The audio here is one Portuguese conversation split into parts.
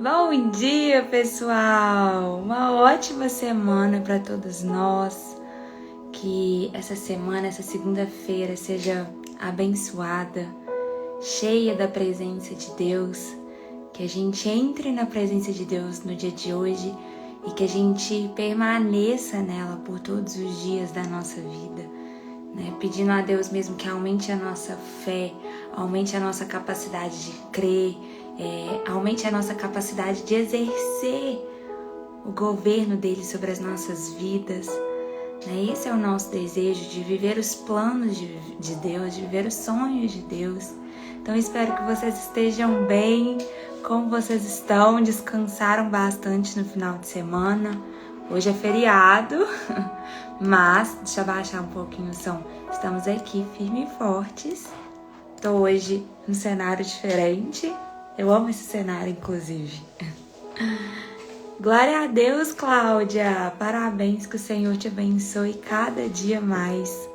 Bom dia, pessoal! Uma ótima semana para todos nós. Que essa semana, essa segunda-feira, seja abençoada, cheia da presença de Deus. Que a gente entre na presença de Deus no dia de hoje e que a gente permaneça nela por todos os dias da nossa vida, né? Pedindo a Deus mesmo que aumente a nossa fé, aumente a nossa capacidade de crer, aumente a nossa capacidade de exercer o governo dele sobre as nossas vidas, né? Esse é o nosso desejo, de viver os planos de Deus, de viver os sonhos de Deus. Então espero que vocês estejam bem, como vocês estão, descansaram bastante no final de semana. Hoje é feriado, mas deixa eu baixar um pouquinho o som. Estamos aqui firmes e fortes. Estou hoje num cenário diferente. Eu amo esse cenário, inclusive. Glória a Deus, Cláudia! Parabéns, que o Senhor te abençoe cada dia mais.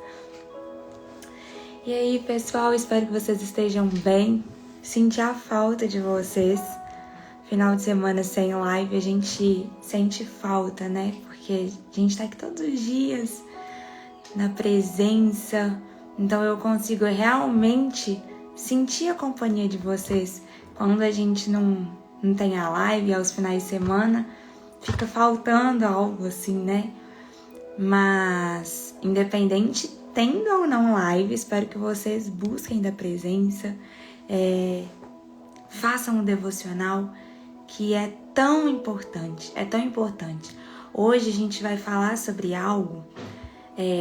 E aí, pessoal, espero que vocês estejam bem. Senti a falta de vocês. Final de semana sem live, a gente sente falta, né? Porque a gente tá aqui todos os dias na presença. Então eu consigo realmente sentir a companhia de vocês. Quando a gente não tem a live aos finais de semana, fica faltando algo assim, né? Mas, independente, tendo ou não live, espero que vocês busquem da presença, façam um devocional, que é tão importante, Hoje a gente vai falar sobre algo,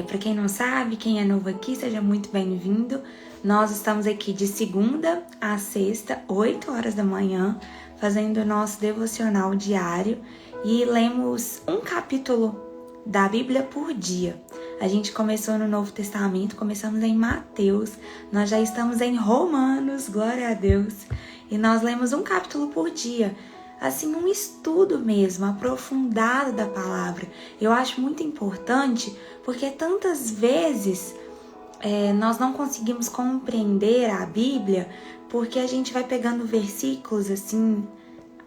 para quem não sabe, quem é novo aqui, seja muito bem-vindo. Nós estamos aqui de segunda a sexta, 8 horas da manhã, fazendo o nosso devocional diário e lemos um capítulo da Bíblia por dia. A gente começou no Novo Testamento, começamos em Mateus, nós já estamos em Romanos, glória a Deus, e nós lemos um capítulo por dia. Assim, um estudo mesmo, aprofundado da palavra. Eu acho muito importante, porque tantas vezes nós não conseguimos compreender a Bíblia, porque a gente vai pegando versículos assim,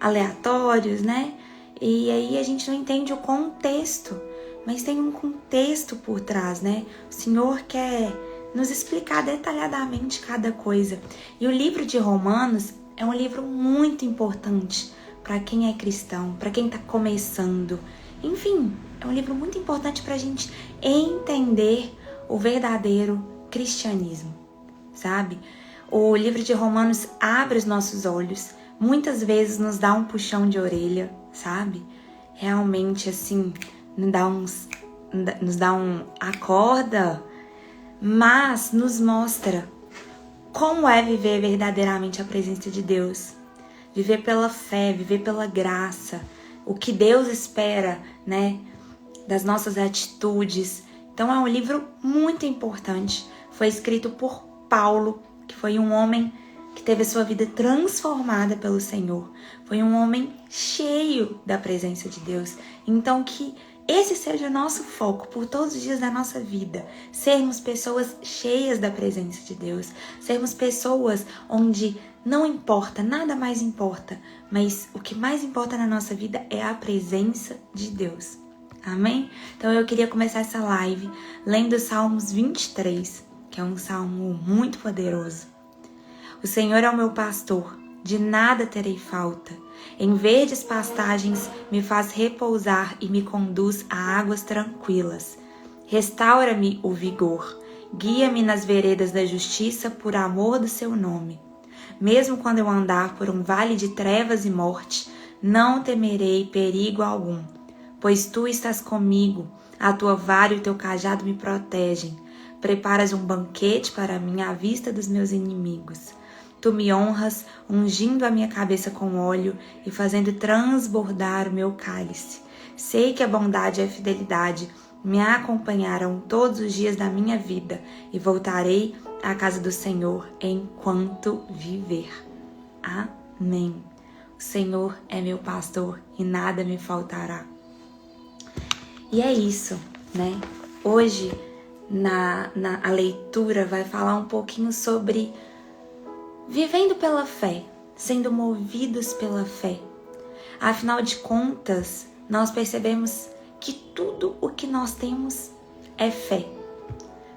aleatórios, né? E aí a gente não entende o contexto, mas tem um contexto por trás, né? O Senhor quer nos explicar detalhadamente cada coisa. E o livro de Romanos é um livro muito importante para quem é cristão, para quem está começando. Enfim, é um livro muito importante para a gente entender o verdadeiro cristianismo, sabe? O livro de Romanos abre os nossos olhos, muitas vezes nos dá um puxão de orelha, sabe? Realmente, assim, nos dá um acorda, mas nos mostra como é viver verdadeiramente a presença de Deus. Viver pela fé, viver pela graça, o que Deus espera, né, das nossas atitudes. Então é um livro muito importante. Foi escrito por Paulo, que foi um homem que teve a sua vida transformada pelo Senhor. Foi um homem cheio da presença de Deus. Então que esse seja o nosso foco por todos os dias da nossa vida. Sermos pessoas cheias da presença de Deus. Sermos pessoas onde não importa, nada mais importa, mas o que mais importa na nossa vida é a presença de Deus. Amém? Então eu queria começar essa live lendo Salmos 23, que é um salmo muito poderoso. O Senhor é o meu pastor, de nada terei falta. Em verdes pastagens me faz repousar e me conduz a águas tranquilas. Restaura-me o vigor, guia-me nas veredas da justiça por amor do seu nome. Mesmo quando eu andar por um vale de trevas e morte, não temerei perigo algum, pois tu estás comigo, a tua vara e o teu cajado me protegem. Preparas um banquete para mim à vista dos meus inimigos. Tu me honras, ungindo a minha cabeça com óleo e fazendo transbordar o meu cálice. Sei que a bondade e a fidelidade me acompanharão todos os dias da minha vida e voltarei à casa do Senhor enquanto viver. Amém. O Senhor é meu pastor e nada me faltará. E é isso, né? Hoje, a leitura vai falar um pouquinho sobre vivendo pela fé, sendo movidos pela fé. Afinal de contas, nós percebemos que tudo o que nós temos é fé.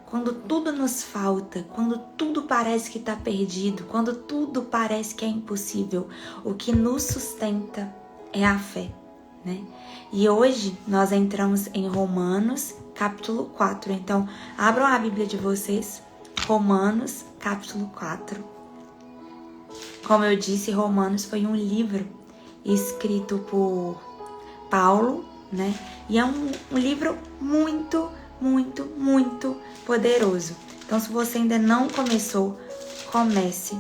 Quando tudo nos falta, quando tudo parece que está perdido, quando tudo parece que é impossível, o que nos sustenta é a fé, né? E hoje nós entramos em Romanos, capítulo 4. Então, abram a Bíblia de vocês, Romanos, capítulo 4. Como eu disse, Romanos foi um livro escrito por Paulo, né? E é um livro muito poderoso. Então, se você ainda não começou, comece,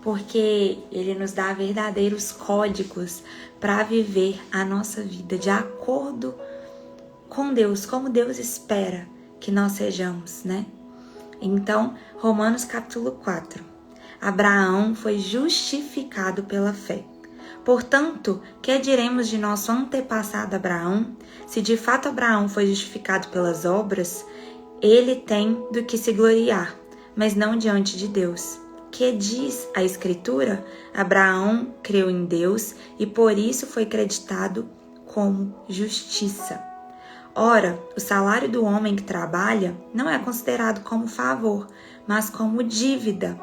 porque ele nos dá verdadeiros códigos para viver a nossa vida de acordo com Deus, como Deus espera que nós sejamos, né? Então, Romanos capítulo 4. Abraão foi justificado pela fé. Portanto, que diremos de nosso antepassado Abraão? Se de fato Abraão foi justificado pelas obras, ele tem do que se gloriar, mas não diante de Deus. Que diz a Escritura? Abraão creu em Deus e por isso foi creditado como justiça. Ora, o salário do homem que trabalha não é considerado como favor, mas como dívida.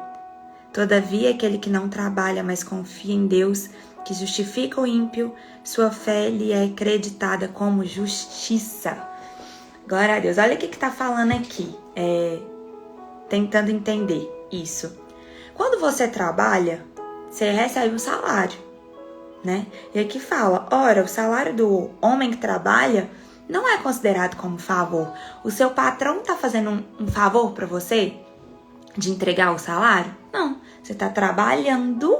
Todavia, aquele que não trabalha, mas confia em Deus, que justifica o ímpio, sua fé lhe é creditada como justiça. Glória a Deus. Olha o que está falando aqui, tentando entender isso. Quando você trabalha, você recebe um salário, né? E aqui fala, ora, o salário do homem que trabalha não é considerado como favor. O seu patrão está fazendo um favor para você de entregar o salário? Não, você está trabalhando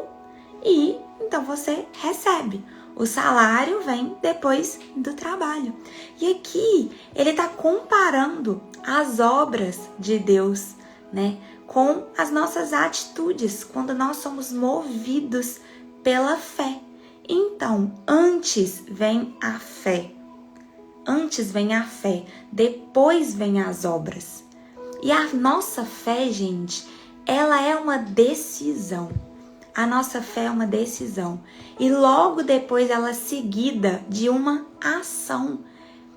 e então você recebe. O salário vem depois do trabalho. E aqui ele está comparando as obras de Deus, né, com as nossas atitudes, quando nós somos movidos pela fé. Então, antes vem a fé. Antes vem a fé, depois vem as obras. E a nossa fé, gente, ela é uma decisão. A nossa fé é uma decisão. E logo depois ela é seguida de uma ação.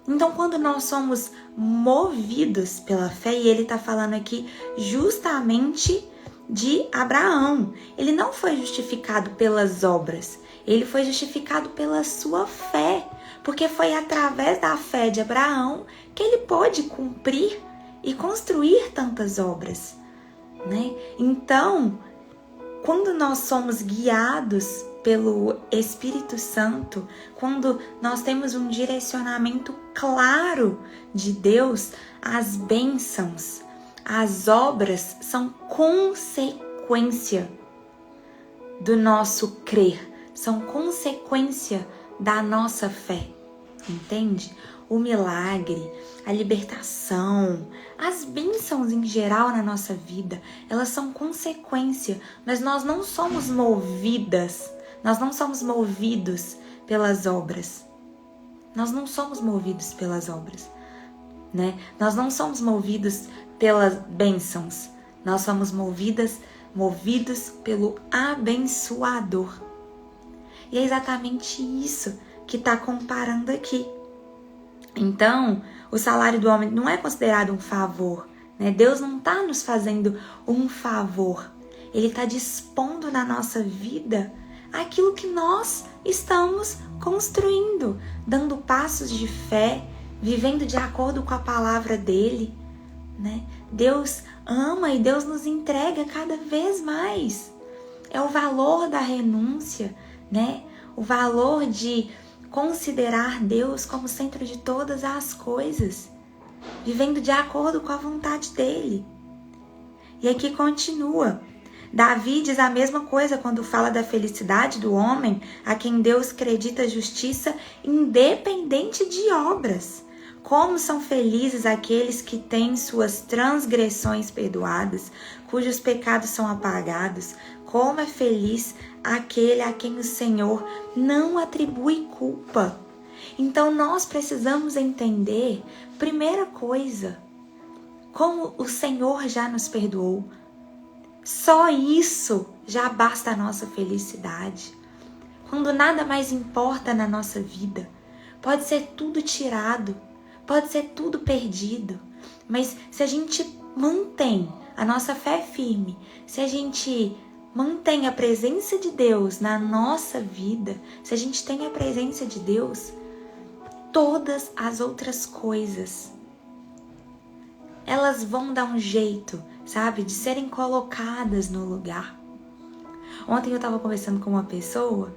Então, quando nós somos movidos pela fé, e ele está falando aqui justamente de Abraão. Ele não foi justificado pelas obras. Ele foi justificado pela sua fé. Porque foi através da fé de Abraão que ele pôde cumprir e construir tantas obras, né? Então, quando nós somos guiados pelo Espírito Santo, quando nós temos um direcionamento claro de Deus, as bênçãos, as obras são consequência do nosso crer, são consequência da nossa fé, entende? O milagre, a libertação, as bênçãos em geral na nossa vida, elas são consequência, mas nós não somos movidas, nós não somos movidos pelas obras. Nós não somos movidos pelas obras, né? Nós não somos movidos pelas bênçãos, nós somos movidos pelo abençoador. E é exatamente isso que está comparando aqui. Então, o salário do homem não é considerado um favor, né? Deus não está nos fazendo um favor. Ele está dispondo na nossa vida aquilo que nós estamos construindo, dando passos de fé, vivendo de acordo com a palavra dele, né? Deus ama e Deus nos entrega cada vez mais. É o valor da renúncia, né? O valor de considerar Deus como centro de todas as coisas, vivendo de acordo com a vontade dele. E aqui continua. Davi diz a mesma coisa quando fala da felicidade do homem a quem Deus acredita justiça independente de obras. Como são felizes aqueles que têm suas transgressões perdoadas, cujos pecados são apagados. Como é feliz aquele a quem o Senhor não atribui culpa. Então nós precisamos entender, primeira coisa, como o Senhor já nos perdoou. Só isso já basta a nossa felicidade. quando nada mais importa na nossa vida. Pode ser tudo tirado, pode ser tudo perdido, mas se a gente mantém a nossa fé firme, se a gente mantém a presença de Deus na nossa vida, se a gente tem a presença de Deus, todas as outras coisas, elas vão dar um jeito, sabe, de serem colocadas no lugar. Ontem eu estava conversando com uma pessoa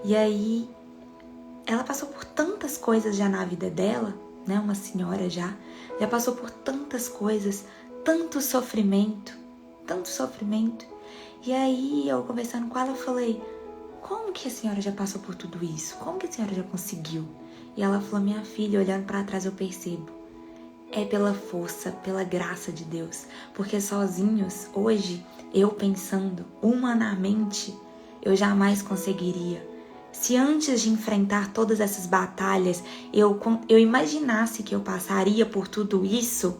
e aí ela passou por tantas coisas já na vida dela, né? Uma senhora já passou por tantas coisas, tanto sofrimento. E aí eu conversando com ela, eu falei, como que a senhora já passou por tudo isso? Como que a senhora já conseguiu? E ela falou, minha filha, olhando para trás eu percebo, é pela força, pela graça de Deus. Porque sozinhos, hoje, eu pensando humanamente, eu jamais conseguiria. Se antes de enfrentar todas essas batalhas, eu imaginasse que eu passaria por tudo isso,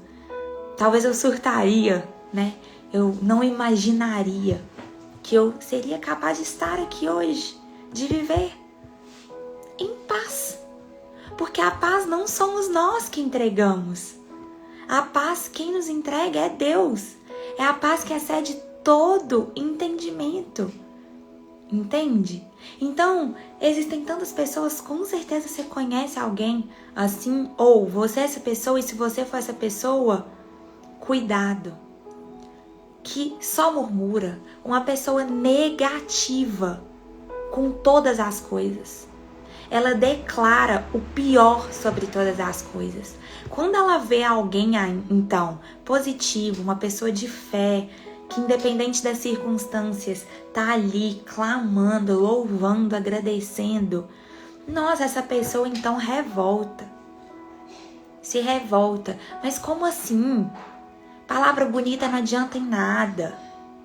talvez eu surtaria, né? Eu não imaginaria que eu seria capaz de estar aqui hoje, de viver em paz. Porque a paz não somos nós que entregamos. A paz quem nos entrega é Deus. É a paz que excede todo entendimento. Entende? Então, existem tantas pessoas, com certeza você conhece alguém assim, ou você é essa pessoa, e se você for essa pessoa, cuidado. Que só murmura, uma pessoa negativa com todas as coisas. Ela declara o pior sobre todas as coisas. Quando ela vê alguém, então, positivo, uma pessoa de fé, que independente das circunstâncias, tá ali clamando, louvando, agradecendo, nossa, essa pessoa então se revolta. Mas como assim? Palavra bonita não adianta em nada,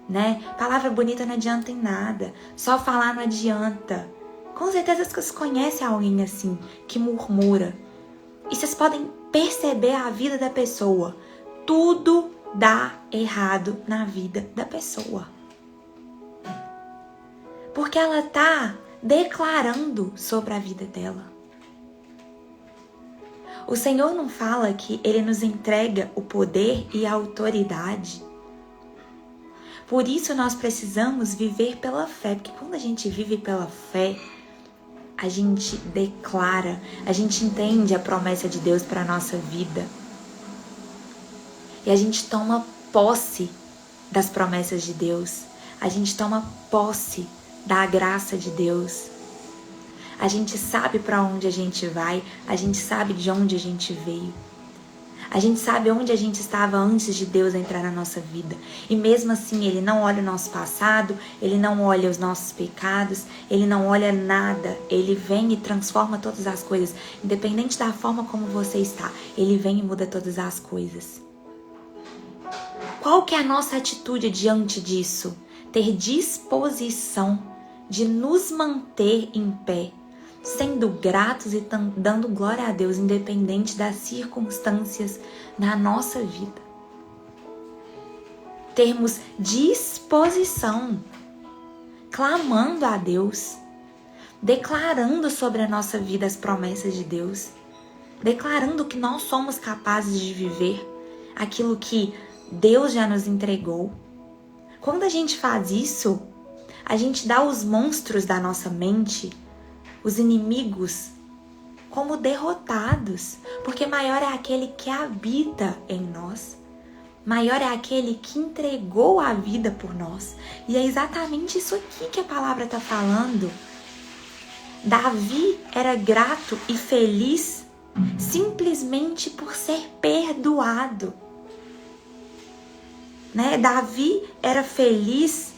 né? Palavra bonita não adianta em nada. Só falar não adianta. Com certeza vocês conhecem alguém assim, que murmura. E vocês podem perceber a vida da pessoa. Tudo dá errado na vida da pessoa. Porque ela tá declarando sobre a vida dela. O Senhor não fala que Ele nos entrega o poder e a autoridade. Por isso nós precisamos viver pela fé. Porque quando a gente vive pela fé, a gente declara, a gente entende a promessa de Deus para a nossa vida. E a gente toma posse das promessas de Deus. A gente toma posse da graça de Deus. A gente sabe para onde a gente vai, a gente sabe de onde a gente veio. A gente sabe onde a gente estava antes de Deus entrar na nossa vida. E mesmo assim, Ele não olha o nosso passado, Ele não olha os nossos pecados, Ele não olha nada. Ele vem e transforma todas as coisas. Independente da forma como você está, Ele vem e muda todas as coisas. Qual que é a nossa atitude diante disso? Ter disposição de nos manter em pé, sendo gratos e dando glória a Deus, independente das circunstâncias na nossa vida. Termos disposição, clamando a Deus, declarando sobre a nossa vida as promessas de Deus, declarando que nós somos capazes de viver aquilo que Deus já nos entregou. Quando a gente faz isso, a gente dá os monstros da nossa mente, os inimigos, como derrotados, porque maior é aquele que habita em nós, maior é aquele que entregou a vida por nós. E é exatamente isso aqui que a palavra está falando. Davi era grato e feliz simplesmente por ser perdoado. Né? Davi era feliz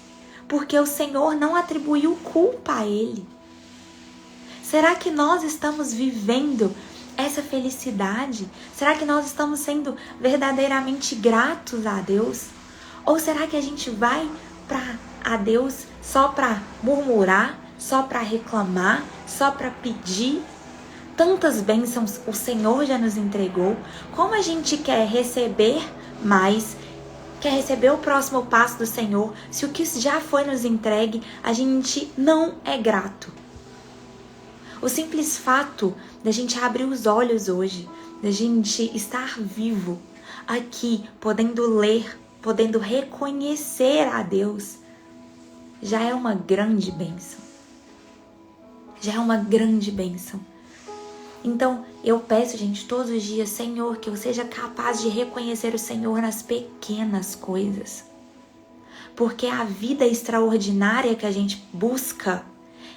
porque o Senhor não atribuiu culpa a ele. Será que nós estamos vivendo essa felicidade? Será que nós estamos sendo verdadeiramente gratos a Deus? Ou será que a gente vai a Deus só para murmurar, só para reclamar, só para pedir? Tantas bênçãos o Senhor já nos entregou. Como a gente quer receber mais, quer receber o próximo passo do Senhor, se o que já foi nos entregue, a gente não é grato. O simples fato da gente abrir os olhos hoje, da gente estar vivo aqui, podendo ler, podendo reconhecer a Deus, já é uma grande bênção. Já é uma grande bênção. Então, eu peço, gente, todos os dias, Senhor, que eu seja capaz de reconhecer o Senhor nas pequenas coisas. Porque a vida extraordinária que a gente busca,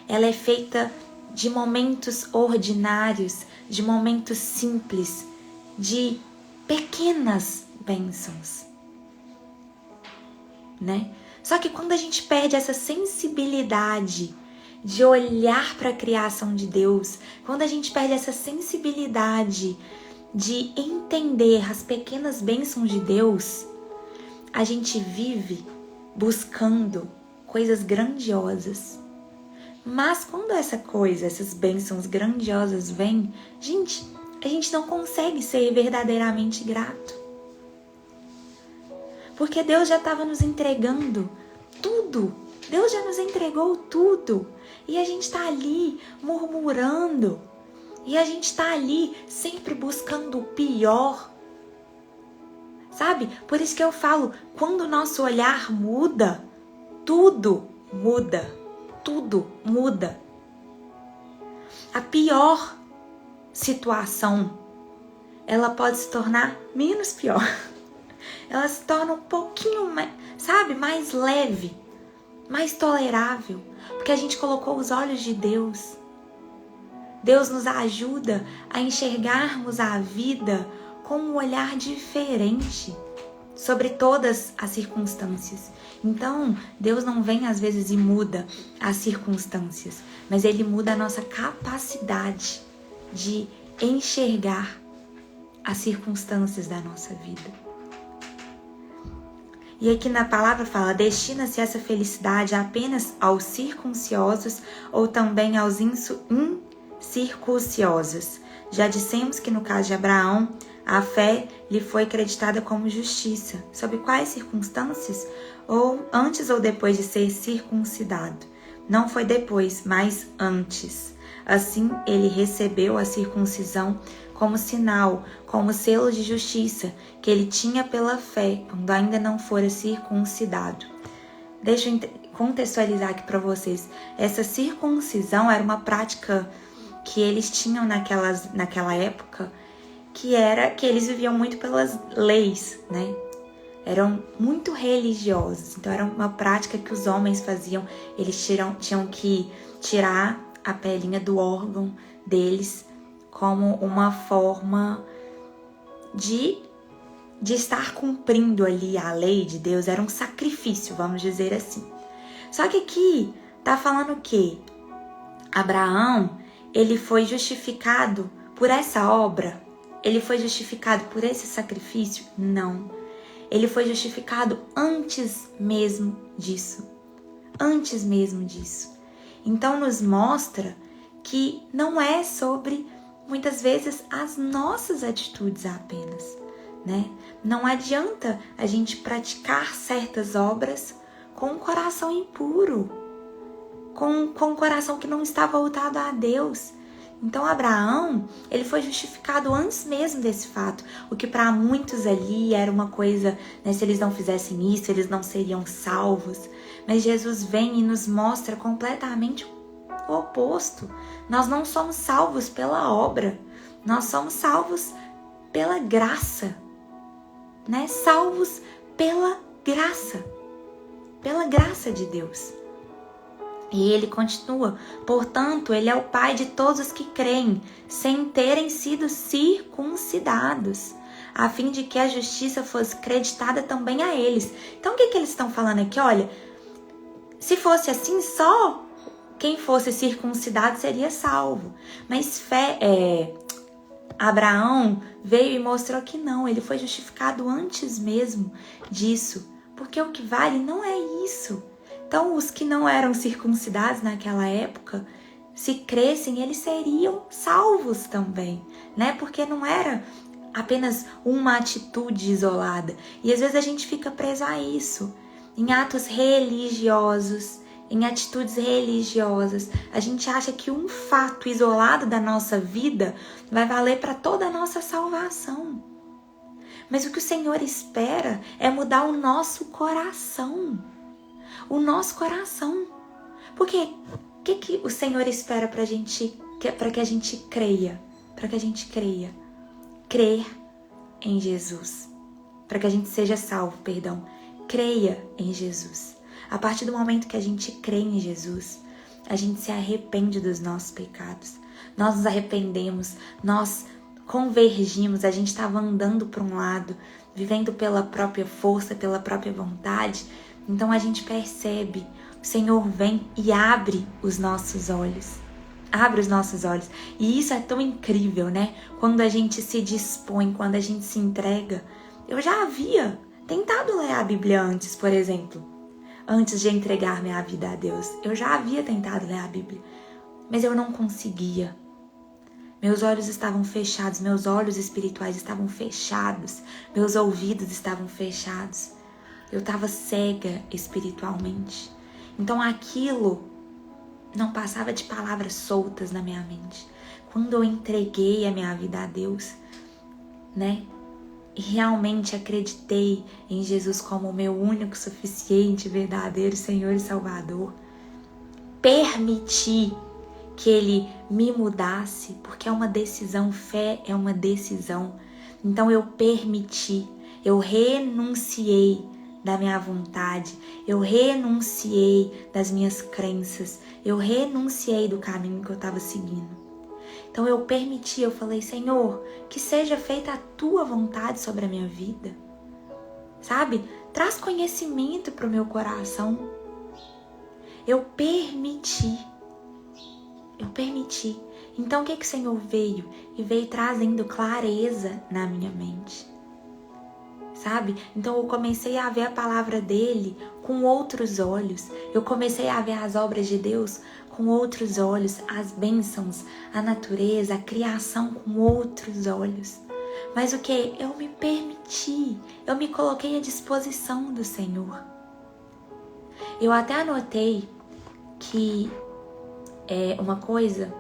ela é feita de momentos ordinários, de momentos simples, de pequenas bênçãos, né? Só que quando a gente perde essa sensibilidade de olhar para a criação de Deus, quando a gente perde essa sensibilidade de entender as pequenas bênçãos de Deus, a gente vive buscando coisas grandiosas. Mas quando essas bênçãos grandiosas vêm, a gente não consegue ser verdadeiramente grato. Porque Deus já estava nos entregando tudo. Deus já nos entregou tudo. E a gente está ali murmurando. E a gente está ali sempre buscando o pior. Sabe? Por isso que eu falo, quando o nosso olhar muda, tudo muda. Tudo muda. A pior situação, ela pode se tornar menos pior. Ela se torna um pouquinho mais, sabe, mais leve, mais tolerável, porque a gente colocou os olhos de Deus. Deus nos ajuda a enxergarmos a vida com um olhar diferente sobre todas as circunstâncias. Então, Deus não vem às vezes e muda as circunstâncias, mas Ele muda a nossa capacidade de enxergar as circunstâncias da nossa vida. E aqui na palavra fala, destina-se essa felicidade apenas aos circunciosos ou também aos incircunciosos. Já dissemos que no caso de Abraão, a fé lhe foi creditada como justiça. Sob quais circunstâncias? Ou antes ou depois de ser circuncidado. Não foi depois, mas antes. Assim, ele recebeu a circuncisão como sinal, como selo de justiça que ele tinha pela fé, quando ainda não fora circuncidado. Deixa eu contextualizar aqui para vocês. Essa circuncisão era uma prática que eles tinham naquela época, que era que eles viviam muito pelas leis, né? Eram muito religiosos. Então era uma prática que os homens faziam. Eles tinham que tirar a pelinha do órgão deles como uma forma de estar cumprindo ali a lei de Deus. Era um sacrifício, vamos dizer assim. Só que aqui tá falando que Abraão, ele foi justificado por essa obra? Ele foi justificado por esse sacrifício? Não. Ele foi justificado antes mesmo disso. Antes mesmo disso. Então nos mostra que não é sobre, muitas vezes, as nossas atitudes apenas, né? Não adianta a gente praticar certas obras com um coração impuro, com um coração que não está voltado a Deus. Então Abraão, ele foi justificado antes mesmo desse fato, o que para muitos ali era uma coisa, né, se eles não fizessem isso, eles não seriam salvos. Mas Jesus vem e nos mostra completamente o oposto. Nós não somos salvos pela obra, nós somos salvos pela graça, né? Salvos pela graça de Deus. E ele continua, portanto, ele é o Pai de todos os que creem, sem terem sido circuncidados, a fim de que a justiça fosse creditada também a eles. Então, o que eles estão falando aqui? Olha, se fosse assim, só quem fosse circuncidado seria salvo. Mas Abraão veio e mostrou que não, ele foi justificado antes mesmo disso, porque o que vale não é isso. Então, os que não eram circuncidados naquela época, se crescem, eles seriam salvos também, né? Porque não era apenas uma atitude isolada. E às vezes a gente fica preso a isso, em atos religiosos, em atitudes religiosas. A gente acha que um fato isolado da nossa vida vai valer para toda a nossa salvação. Mas o que o Senhor espera é mudar o nosso coração. O nosso coração. Porque o que o Senhor espera para que a gente creia? Para que a gente creia. Crer em Jesus. Para que a gente seja salvo, perdão. Creia em Jesus. A partir do momento que a gente crê em Jesus, a gente se arrepende dos nossos pecados. Nós nos arrependemos, nós convergimos, a gente estava andando para um lado, vivendo pela própria força, pela própria vontade. Então a gente percebe, o Senhor vem e abre os nossos olhos. Abre os nossos olhos. E isso é tão incrível, né? Quando a gente se dispõe, quando a gente se entrega. Eu já havia tentado ler a Bíblia antes, por exemplo. Antes de entregar minha vida a Deus. Eu já havia tentado ler a Bíblia. Mas eu não conseguia. Meus olhos estavam fechados. Meus olhos espirituais estavam fechados. Meus ouvidos estavam fechados. Eu estava cega espiritualmente. Então aquilo não passava de palavras soltas na minha mente. Quando eu entreguei a minha vida a Deus, né? E realmente acreditei em Jesus como o meu único, suficiente, verdadeiro Senhor e Salvador. Permiti que Ele me mudasse, porque é uma decisão, fé é uma decisão. Então eu permiti, eu renunciei da minha vontade, eu renunciei das minhas crenças, eu renunciei do caminho que eu estava seguindo. Então eu permiti, eu falei, Senhor, que seja feita a Tua vontade sobre a minha vida. Sabe? Traz conhecimento para o meu coração. Eu permiti. Então o que o Senhor veio? E veio trazendo clareza na minha mente. Sabe? Então eu comecei a ver a palavra dele com outros olhos. Eu comecei a ver as obras de Deus com outros olhos, as bênçãos, a natureza, a criação com outros olhos. Mas o que? Eu me permiti, eu me coloquei à disposição do Senhor. Eu até anotei que é uma coisa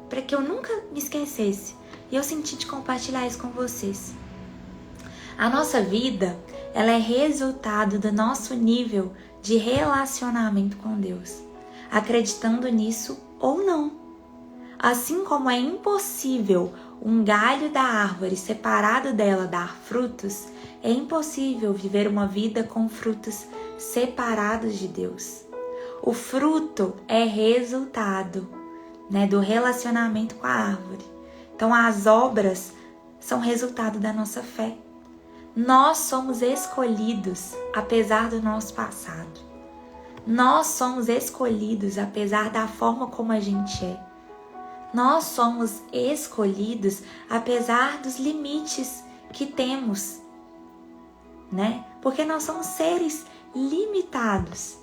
para que eu nunca me esquecesse. E eu senti de compartilhar isso com vocês. A nossa vida, ela é resultado do nosso nível de relacionamento com Deus, acreditando nisso ou não. Assim como é impossível um galho da árvore separado dela dar frutos, é impossível viver uma vida com frutos separados de Deus. O fruto é resultado, né, do relacionamento com a árvore. Então as obras são resultado da nossa fé. Nós somos escolhidos apesar do nosso passado. Nós somos escolhidos apesar da forma como a gente é. Nós somos escolhidos apesar dos limites que temos, né? Porque nós somos seres limitados.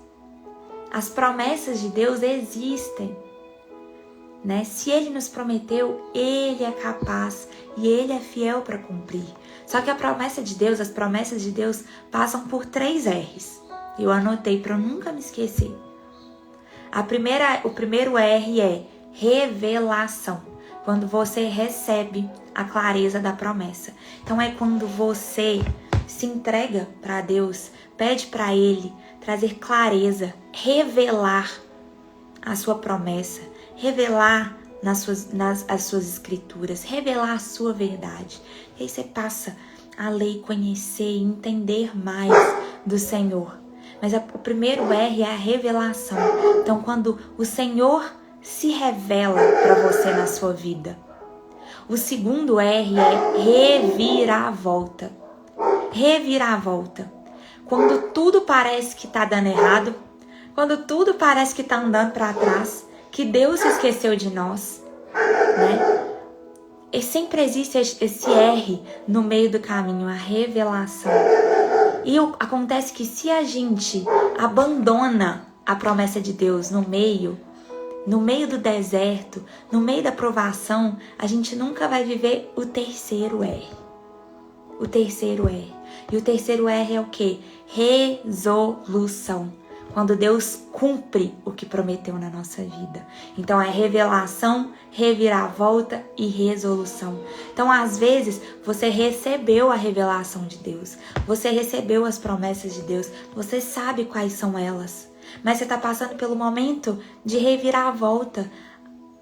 As promessas de Deus existem, né? Se Ele nos prometeu, Ele é capaz e Ele é fiel para cumprir. Só que as promessas de Deus passam por 3 R's. Eu anotei para eu nunca me esquecer. O primeiro R é revelação. Quando você recebe a clareza da promessa. Então é quando você se entrega para Deus, pede para Ele trazer clareza, revelar a sua promessa, revelar as suas escrituras, revelar a sua verdade. E aí você passa a ler, conhecer e entender mais do Senhor. Mas o primeiro R é a revelação. Então, quando o Senhor se revela para você na sua vida. O segundo R é reviravolta. Reviravolta. Quando tudo parece que está dando errado, quando tudo parece que está andando para trás, que Deus se esqueceu de nós, né? E sempre existe esse R no meio do caminho, a revelação. E acontece que se a gente abandona a promessa de Deus no meio do deserto, no meio da provação, a gente nunca vai viver o terceiro R. O terceiro R. E o terceiro R é o quê? Resolução. quando Deus cumpre o que prometeu na nossa vida. Então é revelação, reviravolta e resolução. Então às vezes você recebeu a revelação de Deus, você recebeu as promessas de Deus, você sabe quais são elas, mas você está passando pelo momento de reviravolta.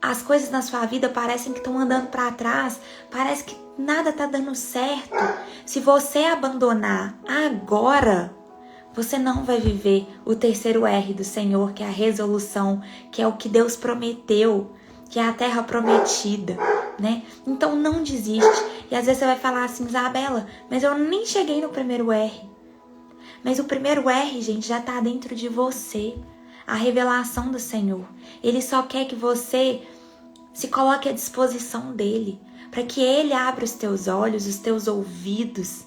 As coisas na sua vida parecem que estão andando para trás, parece que nada está dando certo. Se você abandonar agora, você não vai viver o terceiro R do Senhor, que é a resolução, que é o que Deus prometeu, que é a terra prometida, né? Então não desiste. E às vezes você vai falar assim, Isabela, mas eu nem cheguei no primeiro R. Mas o primeiro R, gente, já está dentro de você. A revelação do Senhor. Ele só quer que você se coloque à disposição dele, para que ele abra os teus olhos, os teus ouvidos,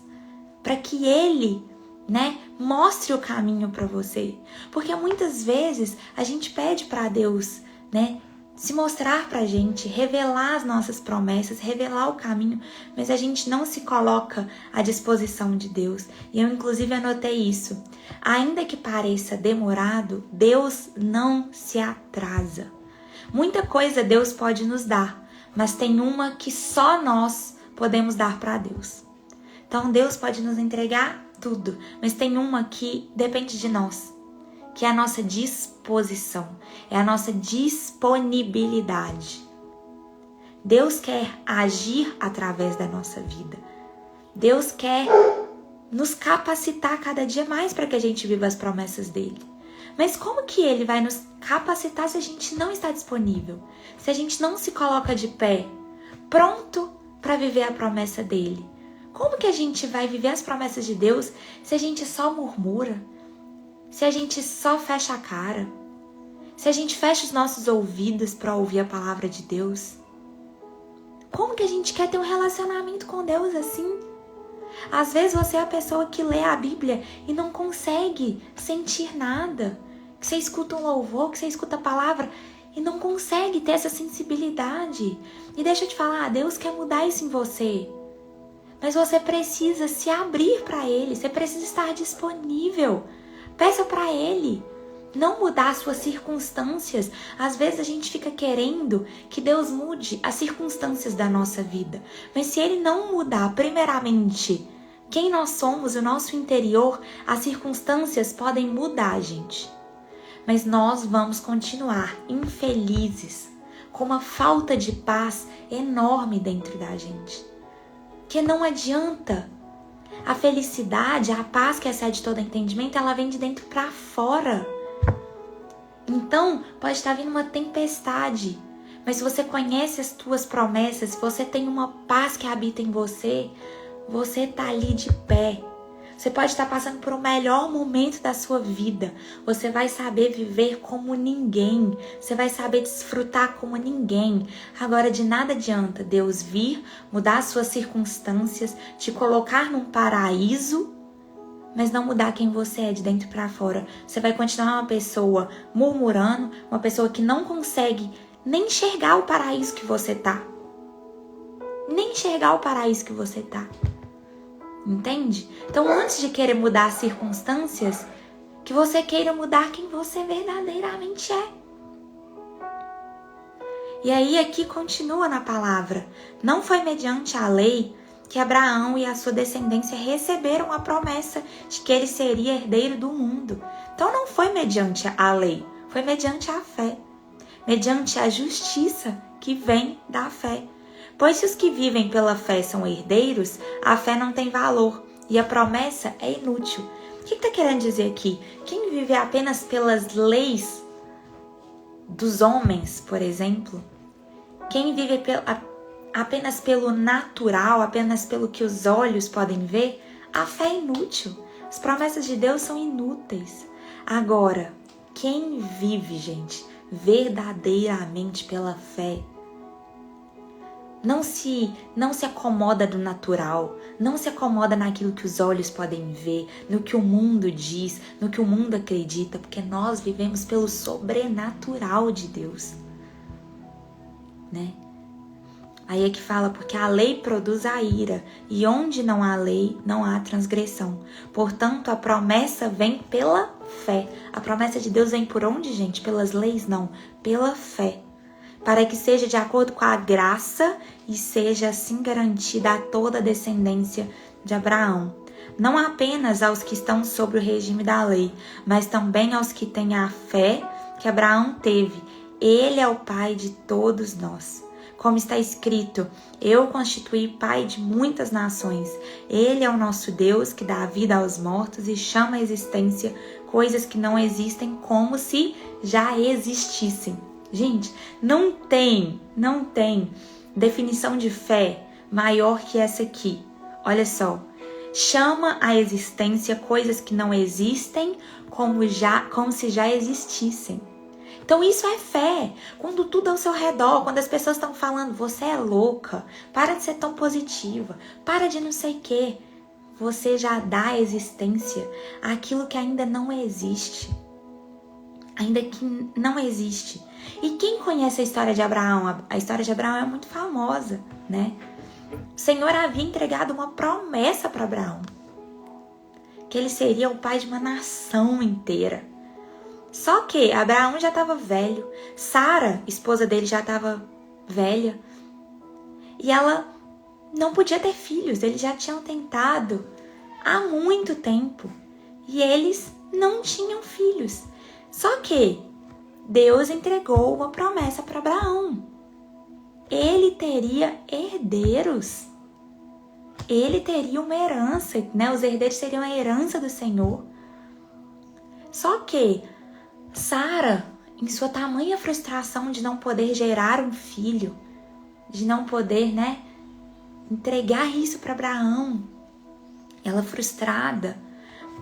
para que ele, né, mostre o caminho para você. Porque muitas vezes a gente pede para Deus, né, se mostrar pra gente, revelar as nossas promessas, revelar o caminho, mas a gente não se coloca à disposição de Deus. E eu inclusive anotei isso. Ainda que pareça demorado, Deus não se atrasa. Muita coisa Deus pode nos dar, mas tem uma que só nós podemos dar para Deus. Então Deus pode nos entregar tudo, mas tem uma que depende de nós, que é a nossa disposição, é a nossa disponibilidade. Deus quer agir através da nossa vida. Deus quer nos capacitar cada dia mais para que a gente viva as promessas dele. Mas como que ele vai nos capacitar se a gente não está disponível? Se a gente não se coloca de pé, pronto para viver a promessa dele? Como que a gente vai viver as promessas de Deus se a gente só murmura? Se a gente só fecha a cara? Se a gente fecha os nossos ouvidos para ouvir a palavra de Deus? Como que a gente quer ter um relacionamento com Deus assim? Às vezes você é a pessoa que lê a Bíblia e não consegue sentir nada. Que você escuta um louvor, que você escuta a palavra e não consegue ter essa sensibilidade. E deixa eu te falar, Deus quer mudar isso em você. Mas você precisa se abrir para Ele, você precisa estar disponível. Peça para Ele. Não mudar as suas circunstâncias. Às vezes a gente fica querendo que Deus mude as circunstâncias da nossa vida. Mas se Ele não mudar, primeiramente, quem nós somos, o nosso interior, as circunstâncias podem mudar, gente. Mas nós vamos continuar infelizes, com uma falta de paz enorme dentro da gente. Que não adianta. A felicidade, a paz que excede todo entendimento, ela vem de dentro para fora. Então, pode estar vindo uma tempestade, mas se você conhece as tuas promessas, se você tem uma paz que habita em você, você está ali de pé. Você pode estar passando por o melhor momento da sua vida. Você vai saber viver como ninguém. Você vai saber desfrutar como ninguém. Agora, de nada adianta Deus vir, mudar as suas circunstâncias, te colocar num paraíso, mas não mudar quem você é de dentro para fora. Você vai continuar uma pessoa murmurando, uma pessoa que não consegue nem enxergar o paraíso que você tá. Nem enxergar o paraíso que você tá. Entende? Então, antes de querer mudar as circunstâncias, que você queira mudar quem você verdadeiramente é. E aí, aqui continua na palavra. Não foi mediante a lei que Abraão e a sua descendência receberam a promessa de que ele seria herdeiro do mundo. Então não foi mediante a lei, foi mediante a fé, mediante a justiça que vem da fé. Pois se os que vivem pela fé são herdeiros, a fé não tem valor e a promessa é inútil. O que está querendo dizer aqui? Quem vive apenas pelas leis dos homens, por exemplo, quem vive apenas pelo natural, apenas pelo que os olhos podem ver, a fé é inútil. As promessas de Deus são inúteis. Agora, quem vive, gente, verdadeiramente pela fé, não se acomoda do natural, não se acomoda naquilo que os olhos podem ver, no que o mundo diz, no que o mundo acredita, porque nós vivemos pelo sobrenatural de Deus, né? Aí é que fala, porque a lei produz a ira, e onde não há lei, não há transgressão. Portanto, a promessa vem pela fé. A promessa de Deus vem por onde, gente? Pelas leis? Não, pela fé. Para que seja de acordo com a graça e seja assim garantida a toda a descendência de Abraão. Não apenas aos que estão sob o regime da lei, mas também aos que têm a fé que Abraão teve. Ele é o pai de todos nós. Como está escrito, eu constituí pai de muitas nações. Ele é o nosso Deus que dá vida aos mortos e chama à existência coisas que não existem como se já existissem. Gente, não tem definição de fé maior que essa aqui. Olha só, chama à existência coisas que não existem como se já existissem. Então isso é fé. Quando tudo ao seu redor, quando as pessoas estão falando, você é louca, para de ser tão positiva, para de não sei o quê, você já dá existência àquilo que ainda não existe. Ainda que não existe. E quem conhece a história de Abraão? A história de Abraão é muito famosa, né? O Senhor havia entregado uma promessa para Abraão, que ele seria o pai de uma nação inteira. Só que Abraão já estava velho, Sara, esposa dele, já estava velha, e ela não podia ter filhos. Eles já tinham tentado há muito tempo e eles não tinham filhos. Só que Deus entregou uma promessa para Abraão. Ele teria herdeiros. Ele teria uma herança, né? Os herdeiros seriam a herança do Senhor. Só que Sara, em sua tamanha frustração de não poder gerar um filho, de não poder, né, entregar isso para Abraão, ela frustrada.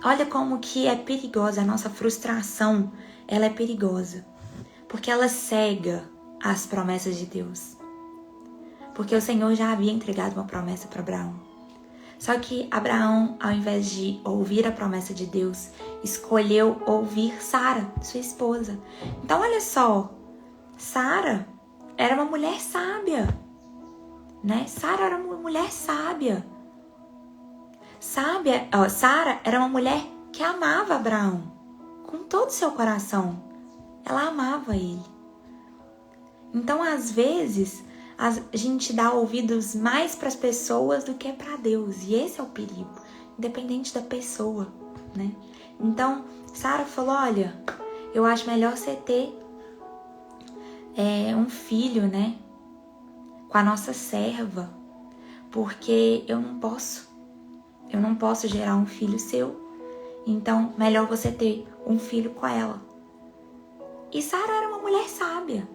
Olha como que é perigosa a nossa frustração. Ela é perigosa, porque ela cega as promessas de Deus. Porque o Senhor já havia entregado uma promessa para Abraão. Só que Abraão, ao invés de ouvir a promessa de Deus, escolheu ouvir Sara, sua esposa. Então olha só, Sara era uma mulher sábia, né? Sara era uma mulher sábia. Sara era uma mulher que amava Abraão com todo o seu coração. Ela amava ele. Então, às vezes, a gente dá ouvidos mais para as pessoas do que para Deus. E esse é o perigo, independente da pessoa, né? Então, Sara falou, olha, eu acho melhor você ter um filho, né? Com a nossa serva. Porque eu não posso gerar um filho seu. Então, melhor você ter um filho com ela. E Sara era uma mulher sábia.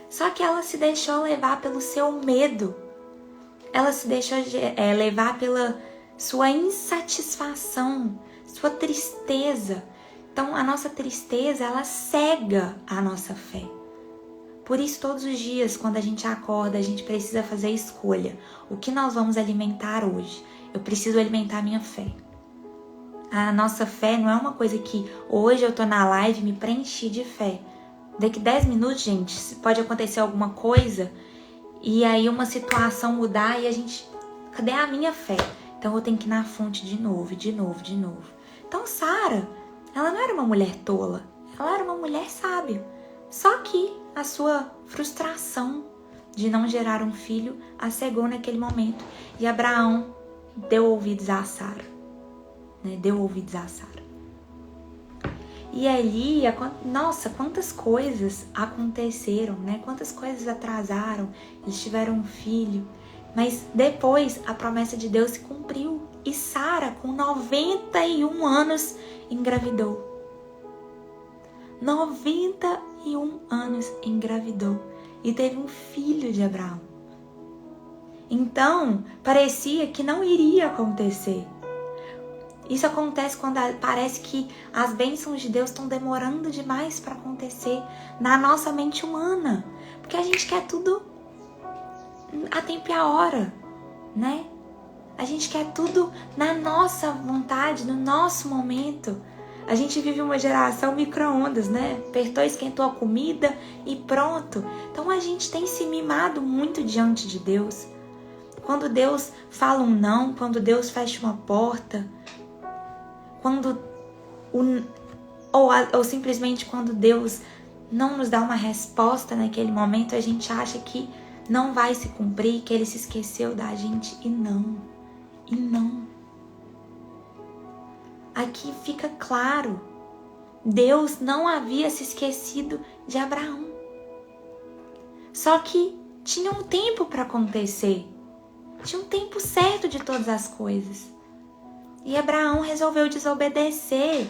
Só que ela se deixou levar pelo seu medo. Ela se deixou levar pela sua insatisfação, sua tristeza. Então, a nossa tristeza, ela cega a nossa fé. Por isso, todos os dias, quando a gente acorda, a gente precisa fazer a escolha. O que nós vamos alimentar hoje? Eu preciso alimentar a minha fé. A nossa fé não é uma coisa que hoje eu tô na live e me preenchi de fé. Daqui 10 minutos, gente, pode acontecer alguma coisa e aí uma situação mudar e a gente... Cadê a minha fé? Então eu tenho que ir na fonte de novo. Então Sara, ela não era uma mulher tola, ela era uma mulher sábia. Só que a sua frustração de não gerar um filho a cegou naquele momento. E Abraão deu ouvidos a Sara. Né? E ali, nossa, quantas coisas aconteceram, né? Quantas coisas atrasaram. Eles tiveram um filho. Mas depois a promessa de Deus se cumpriu. E Sara, com 91 anos, engravidou. 91 anos engravidou. E teve um filho de Abraão. Então, parecia que não iria acontecer. Isso acontece quando parece que as bênçãos de Deus estão demorando demais para acontecer na nossa mente humana. Porque a gente quer tudo a tempo e a hora, né? A gente quer tudo na nossa vontade, no nosso momento. A gente vive uma geração micro-ondas, né? Apertou, esquentou a comida e pronto. Então a gente tem se mimado muito diante de Deus. Quando Deus fala um não, quando Deus fecha uma porta, ou simplesmente quando Deus não nos dá uma resposta naquele momento, a gente acha que não vai se cumprir, que Ele se esqueceu da gente. E não. Aqui fica claro, Deus não havia se esquecido de Abraão. Só que tinha um tempo para acontecer. Tinha um tempo certo de todas as coisas. E Abraão resolveu desobedecer.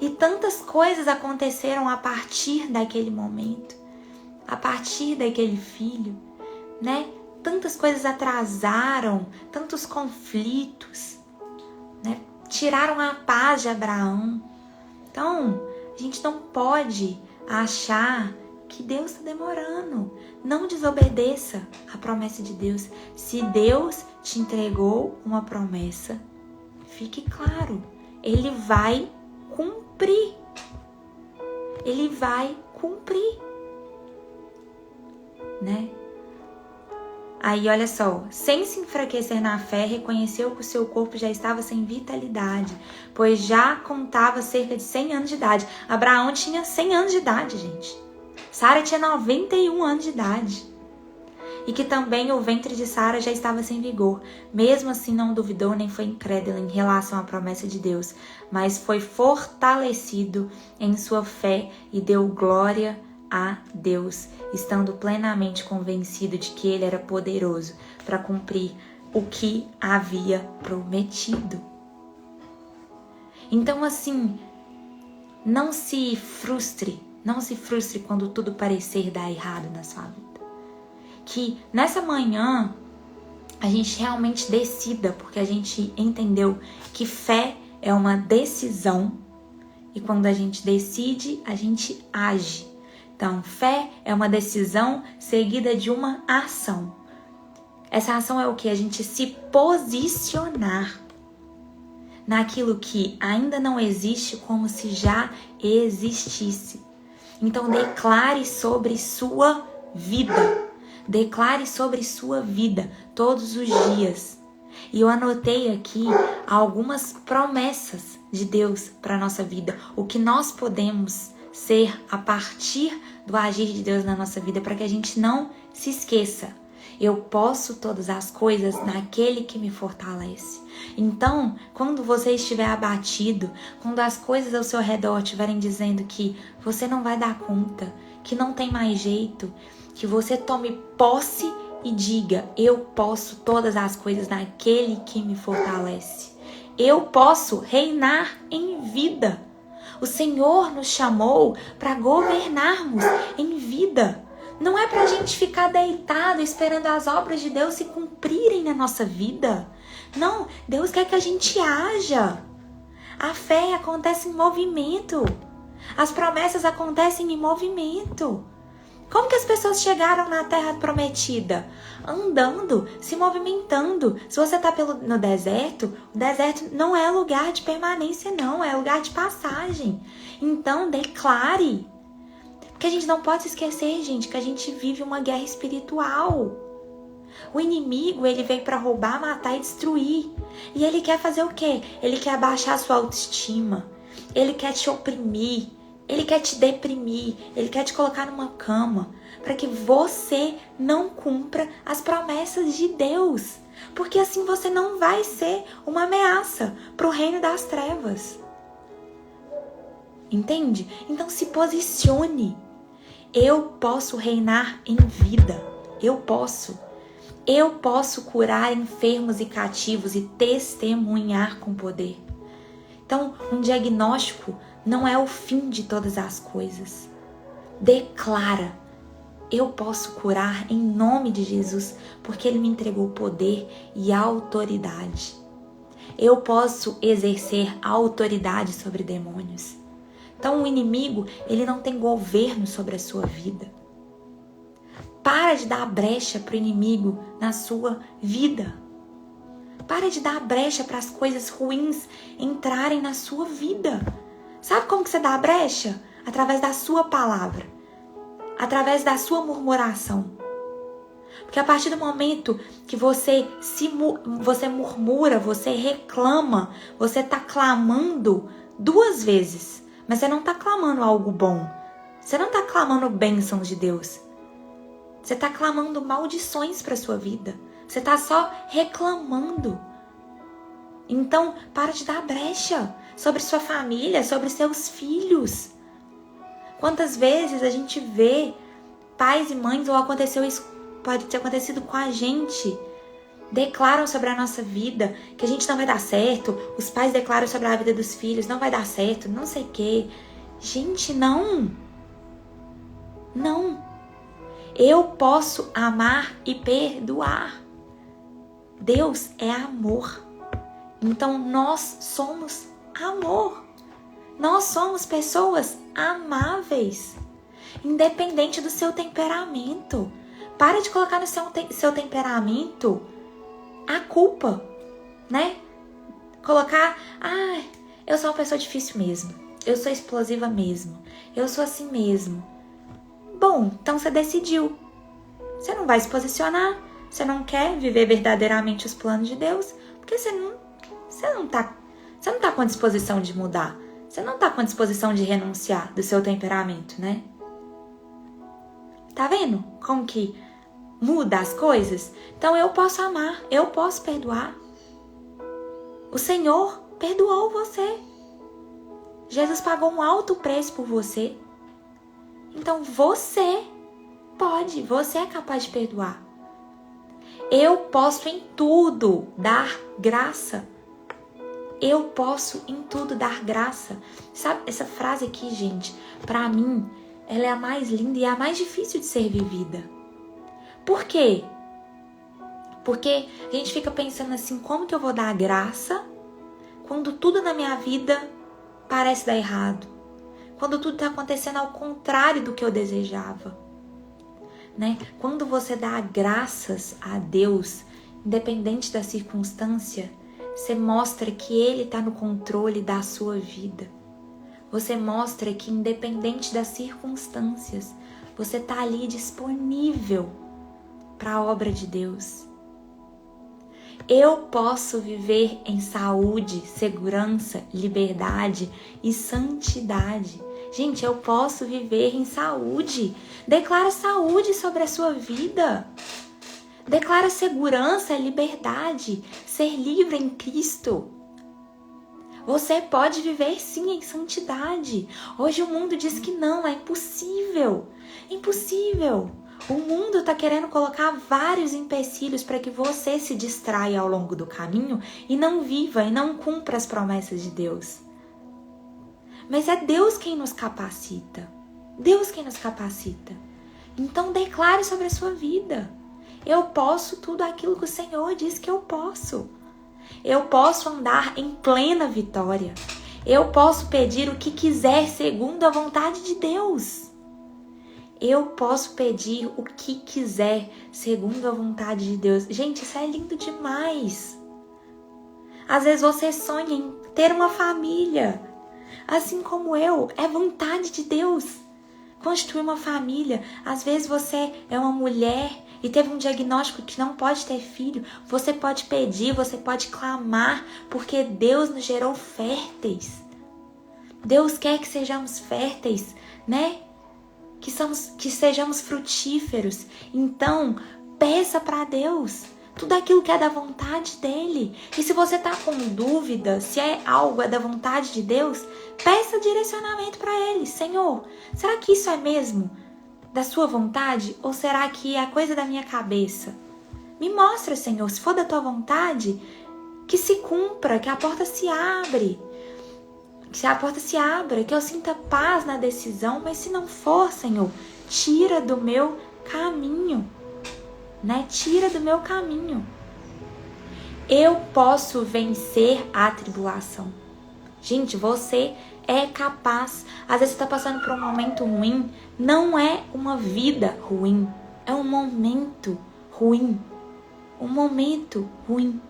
E tantas coisas aconteceram a partir daquele momento, a partir daquele filho, né? Tantas coisas atrasaram, tantos conflitos, né? Tiraram a paz de Abraão. Então, a gente não pode achar que Deus está demorando. Não desobedeça a promessa de Deus. Se Deus te entregou uma promessa, fique claro, Ele vai cumprir. Ele vai cumprir, né? Aí, olha só, sem se enfraquecer na fé, reconheceu que o seu corpo já estava sem vitalidade, pois já contava cerca de 100 anos de idade. Abraão tinha 100 anos de idade, gente. Sara tinha 91 anos de idade. E que também o ventre de Sara já estava sem vigor. Mesmo assim, não duvidou nem foi incrédulo em relação à promessa de Deus, mas foi fortalecido em sua fé e deu glória a Deus, estando plenamente convencido de que Ele era poderoso para cumprir o que havia prometido. Então, assim, não se frustre quando tudo parecer dar errado na sua vida. Que nessa manhã a gente realmente decida, porque a gente entendeu que fé é uma decisão e quando a gente decide, a gente age. Então, fé é uma decisão seguida de uma ação. Essa ação é o que? A gente se posicionar naquilo que ainda não existe como se já existisse. Então, declare sobre sua vida. Declare sobre sua vida todos os dias. E eu anotei aqui algumas promessas de Deus para a nossa vida. O que nós podemos ser a partir do agir de Deus na nossa vida, para que a gente não se esqueça. Eu posso todas as coisas naquele que me fortalece. Então, quando você estiver abatido, quando as coisas ao seu redor estiverem dizendo que você não vai dar conta, que não tem mais jeito, que você tome posse e diga: eu posso todas as coisas naquele que me fortalece. Eu posso reinar em vida. O Senhor nos chamou para governarmos em vida. Não é para a gente ficar deitado esperando as obras de Deus se cumprirem na nossa vida. Não, Deus quer que a gente haja. A fé acontece em movimento. As promessas acontecem em movimento. Como que as pessoas chegaram na terra prometida? Andando, se movimentando. Se você está no deserto, o deserto não é lugar de permanência, não. É lugar de passagem. Então, declare. Porque a gente não pode esquecer, gente, que a gente vive uma guerra espiritual. O inimigo, ele veio para roubar, matar e destruir. E ele quer fazer o quê? Ele quer abaixar a sua autoestima. Ele quer te oprimir. Ele quer te deprimir, Ele quer te colocar numa cama para que você não cumpra as promessas de Deus. Porque assim você não vai ser uma ameaça para o reino das trevas. Entende? Então se posicione. Eu posso reinar em vida. Eu posso. Eu posso curar enfermos e cativos e testemunhar com poder. Então, um diagnóstico não é o fim de todas as coisas. Declara: eu posso curar em nome de Jesus, porque Ele me entregou poder e autoridade. Eu posso exercer autoridade sobre demônios. Então o inimigo, ele não tem governo sobre a sua vida. Para de dar brecha para o inimigo na sua vida. Para de dar brecha para as coisas ruins entrarem na sua vida. Sabe como que você dá a brecha? Através da sua palavra. Através da sua murmuração. Porque a partir do momento que você murmura, você reclama, você está clamando 2 vezes. Mas você não está clamando algo bom. Você não está clamando bênçãos de Deus. Você está clamando maldições para a sua vida. Você está só reclamando. Então, para de dar brecha sobre sua família, sobre seus filhos. Quantas vezes a gente vê pais e mães, ou aconteceu isso, pode ter acontecido com a gente, declaram sobre a nossa vida que a gente não vai dar certo, os pais declaram sobre a vida dos filhos, não vai dar certo, não sei o quê. Gente, não. Não. Eu posso amar e perdoar. Deus é amor. Então nós somos amor. Nós somos pessoas amáveis. Independente do seu temperamento. Para de colocar no seu temperamento a culpa, né? Colocar, eu sou uma pessoa difícil mesmo. Eu sou explosiva mesmo. Eu sou assim mesmo. Bom, então você decidiu. Você não vai se posicionar. Você não quer viver verdadeiramente os planos de Deus. Porque você não tá com a disposição de mudar. Você não tá com a disposição de renunciar do seu temperamento, né? Tá vendo como que muda as coisas? Então eu posso amar, eu posso perdoar. O Senhor perdoou você. Jesus pagou um alto preço por você. Então você é capaz de perdoar. Eu posso em tudo dar graça. Eu posso em tudo dar graça. Sabe, essa frase aqui, gente, pra mim, ela é a mais linda e a mais difícil de ser vivida. Por quê? Porque a gente fica pensando assim, como que eu vou dar graça quando tudo na minha vida parece dar errado? Quando tudo está acontecendo ao contrário do que eu desejava, né? Quando você dá graças a Deus, independente da circunstância, você mostra que Ele está no controle da sua vida. Você mostra que independente das circunstâncias, você está ali disponível para a obra de Deus. Eu posso viver em saúde, segurança, liberdade e santidade. Gente, eu posso viver em saúde. Declara saúde sobre a sua vida. Declara segurança, liberdade, ser livre em Cristo. Você pode viver sim em santidade. Hoje o mundo diz que não, é impossível. Impossível. O mundo está querendo colocar vários empecilhos para que você se distraia ao longo do caminho e não viva e não cumpra as promessas de Deus. Mas é Deus quem nos capacita. Deus quem nos capacita. Então declare sobre a sua vida. Eu posso tudo aquilo que o Senhor diz que eu posso. Eu posso andar em plena vitória. Eu posso pedir o que quiser segundo a vontade de Deus. Eu posso pedir o que quiser segundo a vontade de Deus. Gente, isso é lindo demais. Às vezes você sonha em ter uma família. Assim como eu, é vontade de Deus constituir uma família. Às vezes você é uma mulher e teve um diagnóstico que não pode ter filho. Você pode pedir, você pode clamar, porque Deus nos gerou férteis. Deus quer que sejamos férteis, né? Que sejamos frutíferos. Então, peça para Deus tudo aquilo que é da vontade dele. E se você está com dúvida se é algo da vontade de Deus, peça direcionamento para ele. Senhor, será que isso é mesmo da sua vontade? Ou será que é coisa da minha cabeça? Me mostra, Senhor, se for da tua vontade, que se cumpra, que a porta se abre. Que a porta se abra, que eu sinta paz na decisão, mas se não for, Senhor, tira do meu caminho, né? Tira do meu caminho. Eu posso vencer a tribulação. Gente, você é capaz. Às vezes você está passando por um momento ruim. Não é uma vida ruim, é um momento ruim. Um momento ruim,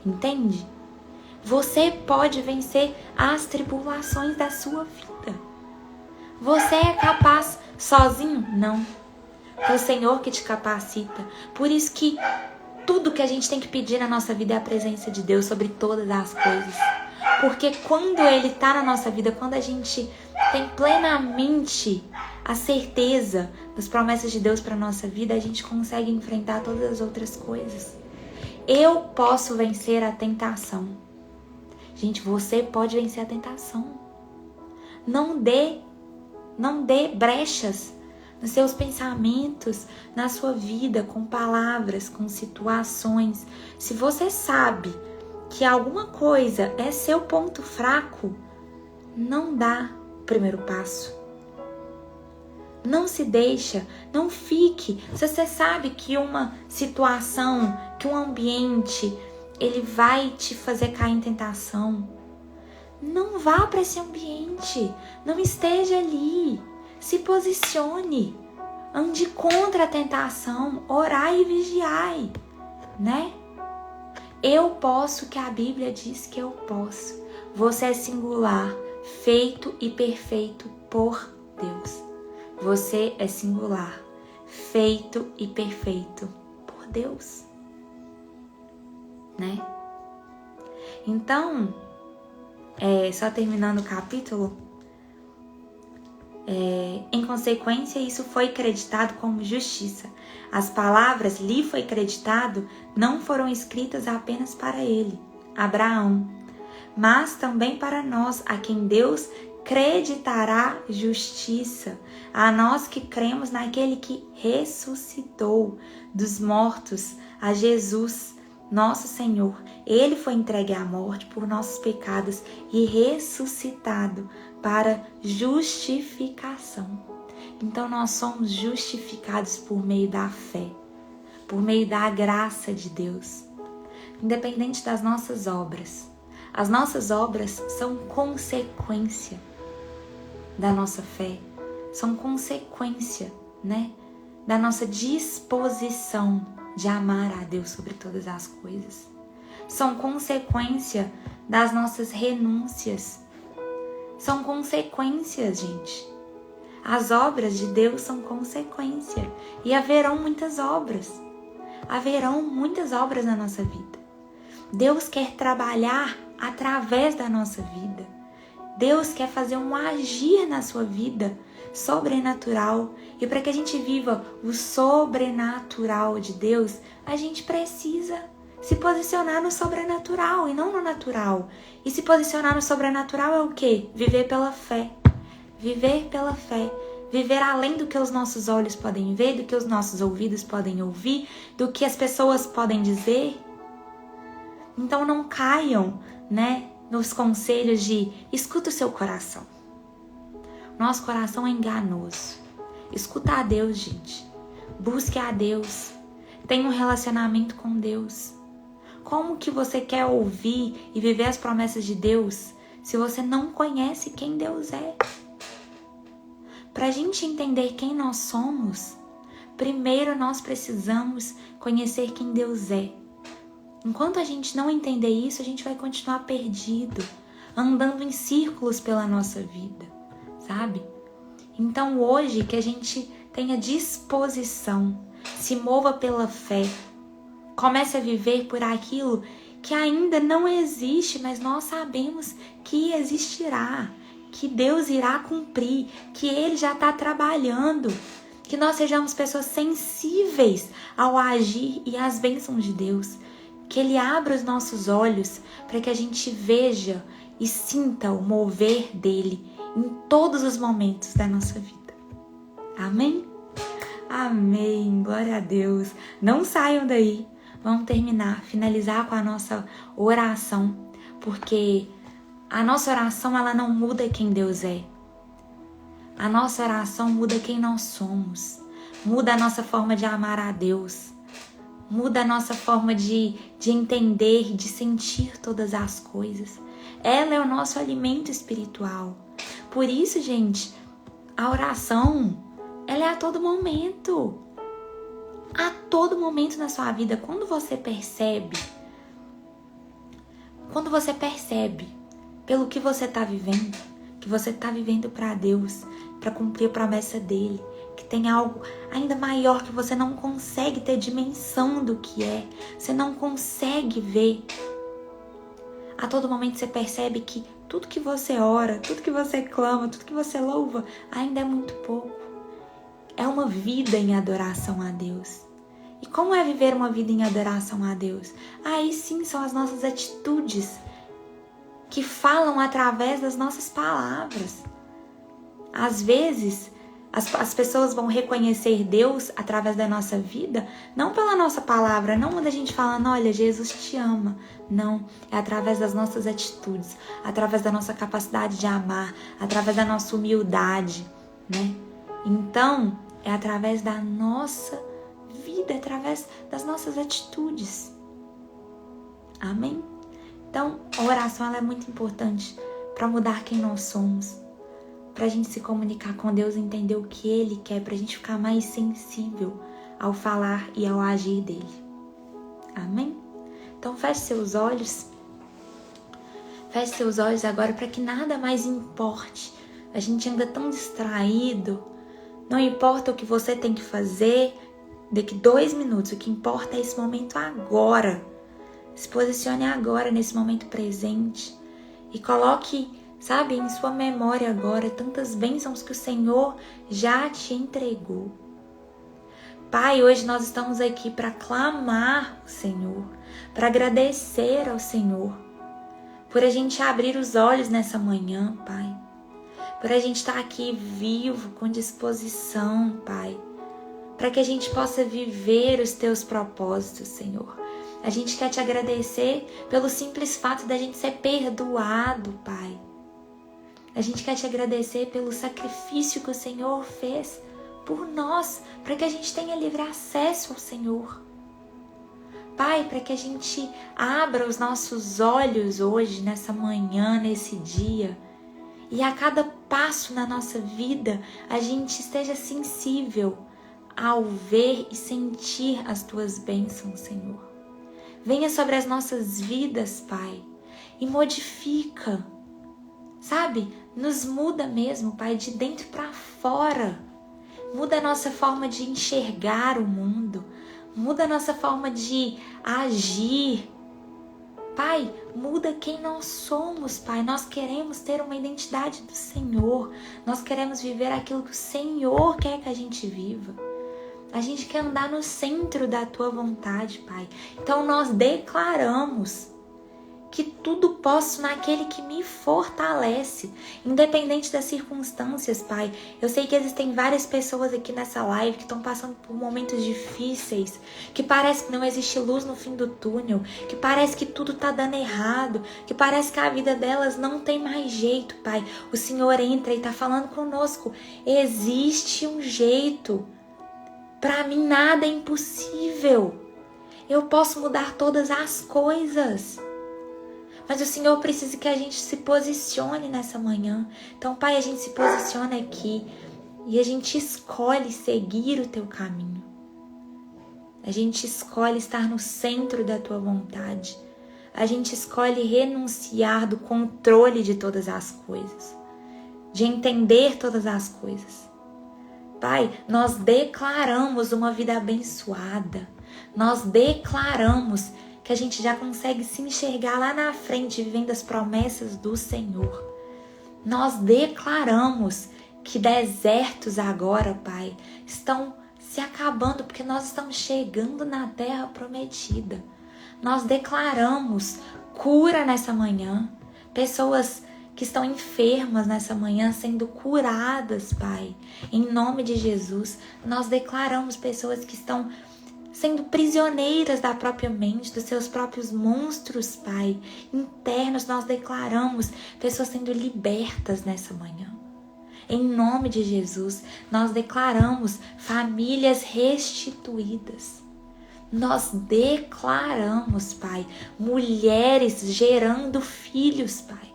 entende? Você pode vencer as tribulações da sua vida. Você é capaz sozinho? Não. É o Senhor que te capacita. Por isso que tudo que a gente tem que pedir na nossa vida é a presença de Deus sobre todas as coisas. Porque quando Ele está na nossa vida, quando a gente tem plenamente a certeza das promessas de Deus para a nossa vida, a gente consegue enfrentar todas as outras coisas. Eu posso vencer a tentação. Gente, você pode vencer a tentação. Não dê brechas nos seus pensamentos, na sua vida, com palavras, com situações. Se você sabe que alguma coisa é seu ponto fraco, não dá o primeiro passo. Não se deixa, não fique. Se você sabe que uma situação, que um ambiente, ele vai te fazer cair em tentação, não vá para esse ambiente, não esteja ali. Se posicione, ande contra a tentação, orai e vigiai, né? Eu posso, que a Bíblia diz que eu posso. Você é singular, feito e perfeito por Deus. Você é singular, feito e perfeito por Deus, né? Então, só terminando o capítulo, em consequência, isso foi creditado como justiça. As palavras lhe foi creditado não foram escritas apenas para ele, Abraão, mas também para nós, a quem Deus creditará justiça, a nós que cremos naquele que ressuscitou dos mortos, a Jesus, nosso Senhor. Ele foi entregue à morte por nossos pecados e ressuscitado para justificação. Então nós somos justificados por meio da fé, por meio da graça de Deus, independente das nossas obras. As nossas obras são consequência da nossa fé, são consequência, né, da nossa disposição de amar a Deus sobre todas as coisas. São consequência das nossas renúncias. São consequências, gente. As obras de Deus são consequência. E haverão muitas obras. Haverão muitas obras na nossa vida. Deus quer trabalhar através da nossa vida. Deus quer fazer um agir na sua vida sobrenatural. E para que a gente viva o sobrenatural de Deus, a gente precisa se posicionar no sobrenatural e não no natural. E se posicionar no sobrenatural é o quê? Viver pela fé. Viver pela fé. Viver além do que os nossos olhos podem ver, do que os nossos ouvidos podem ouvir, do que as pessoas podem dizer. Então não caiam, né, nos conselhos de escuta o seu coração. Nosso coração é enganoso. Escuta a Deus, gente. Busque a Deus. Tenha um relacionamento com Deus. Como que você quer ouvir e viver as promessas de Deus se você não conhece quem Deus é? Para a gente entender quem nós somos, primeiro nós precisamos conhecer quem Deus é. Enquanto a gente não entender isso, a gente vai continuar perdido, andando em círculos pela nossa vida, sabe? Então hoje que a gente tenha disposição, se mova pela fé, comece a viver por aquilo que ainda não existe, mas nós sabemos que existirá, que Deus irá cumprir, que Ele já está trabalhando, que nós sejamos pessoas sensíveis ao agir e às bênçãos de Deus, que Ele abra os nossos olhos para que a gente veja e sinta o mover dEle em todos os momentos da nossa vida. Amém? Amém, glória a Deus. Não saiam daí. Vamos finalizar com a nossa oração, porque a nossa oração ela não muda quem Deus é. A nossa oração muda quem nós somos. Muda a nossa forma de amar a Deus. Muda a nossa forma de entender, de sentir todas as coisas. Ela é o nosso alimento espiritual. Por isso, gente, a oração, ela é a todo momento. A todo momento na sua vida. Quando você percebe, quando você percebe, pelo que você está vivendo, que você está vivendo para Deus, para cumprir a promessa dele, que tem algo ainda maior que você não consegue ter dimensão do que é, você não consegue ver. A todo momento você percebe que tudo que você ora, tudo que você clama, tudo que você louva, ainda é muito pouco. É uma vida em adoração a Deus. E como é viver uma vida em adoração a Deus? Aí sim são as nossas atitudes que falam através das nossas palavras. Às vezes, as pessoas vão reconhecer Deus através da nossa vida, não pela nossa palavra, não quando a gente fala, olha, Jesus te ama. Não, é através das nossas atitudes, através da nossa capacidade de amar, através da nossa humildade, né? Então, é através da nossa vida, através das nossas atitudes. Amém? Então, a oração ela é muito importante para mudar quem nós somos, para a gente se comunicar com Deus, entender o que Ele quer, para a gente ficar mais sensível ao falar e ao agir dEle. Amém? Então, feche seus olhos. Feche seus olhos agora para que nada mais importe. A gente anda tão distraído. Não importa o que você tem que fazer daqui 2 minutos. O que importa é esse momento agora. Se posicione agora, nesse momento presente. E coloque, sabe, em sua memória agora tantas bênçãos que o Senhor já te entregou. Pai, hoje nós estamos aqui para clamar ao Senhor, para agradecer ao Senhor, por a gente abrir os olhos nessa manhã, Pai. Por a gente estar aqui vivo, com disposição, Pai. Para que a gente possa viver os Teus propósitos, Senhor. A gente quer te agradecer pelo simples fato da gente ser perdoado, Pai. A gente quer te agradecer pelo sacrifício que o Senhor fez por nós, para que a gente tenha livre acesso ao Senhor. Pai, para que a gente abra os nossos olhos hoje, nessa manhã, nesse dia, e a cada passo na nossa vida, a gente esteja sensível ao ver e sentir as Tuas bênçãos, Senhor. Venha sobre as nossas vidas, Pai, e modifica, sabe? Nos muda mesmo, Pai, de dentro para fora. Muda a nossa forma de enxergar o mundo, muda a nossa forma de agir. Pai, muda quem nós somos, Pai. Nós queremos ter uma identidade do Senhor. Nós queremos viver aquilo que o Senhor quer que a gente viva. A gente quer andar no centro da Tua vontade, Pai. Então nós declaramos que tudo posso naquele que me fortalece, independente das circunstâncias, Pai. Eu sei que existem várias pessoas aqui nessa live que estão passando por momentos difíceis, que parece que não existe luz no fim do túnel, que parece que tudo tá dando errado, que parece que a vida delas não tem mais jeito, Pai. O Senhor entra e tá falando conosco. Existe um jeito. Para mim nada é impossível. Eu posso mudar todas as coisas. Mas o Senhor precisa que a gente se posicione nessa manhã. Então, Pai, a gente se posiciona aqui e a gente escolhe seguir o Teu caminho. A gente escolhe estar no centro da Tua vontade. A gente escolhe renunciar do controle de todas as coisas, de entender todas as coisas. Pai, nós declaramos uma vida abençoada. Nós declaramos que a gente já consegue se enxergar lá na frente, vivendo as promessas do Senhor. Nós declaramos que desertos agora, Pai, estão se acabando, porque nós estamos chegando na terra prometida. Nós declaramos cura nessa manhã, pessoas que estão enfermas nessa manhã sendo curadas, Pai. Em nome de Jesus, nós declaramos pessoas que estão sendo prisioneiras da própria mente, dos seus próprios monstros, Pai, internos. Nós declaramos pessoas sendo libertas nessa manhã. Em nome de Jesus, nós declaramos famílias restituídas. Nós declaramos, Pai, mulheres gerando filhos, Pai.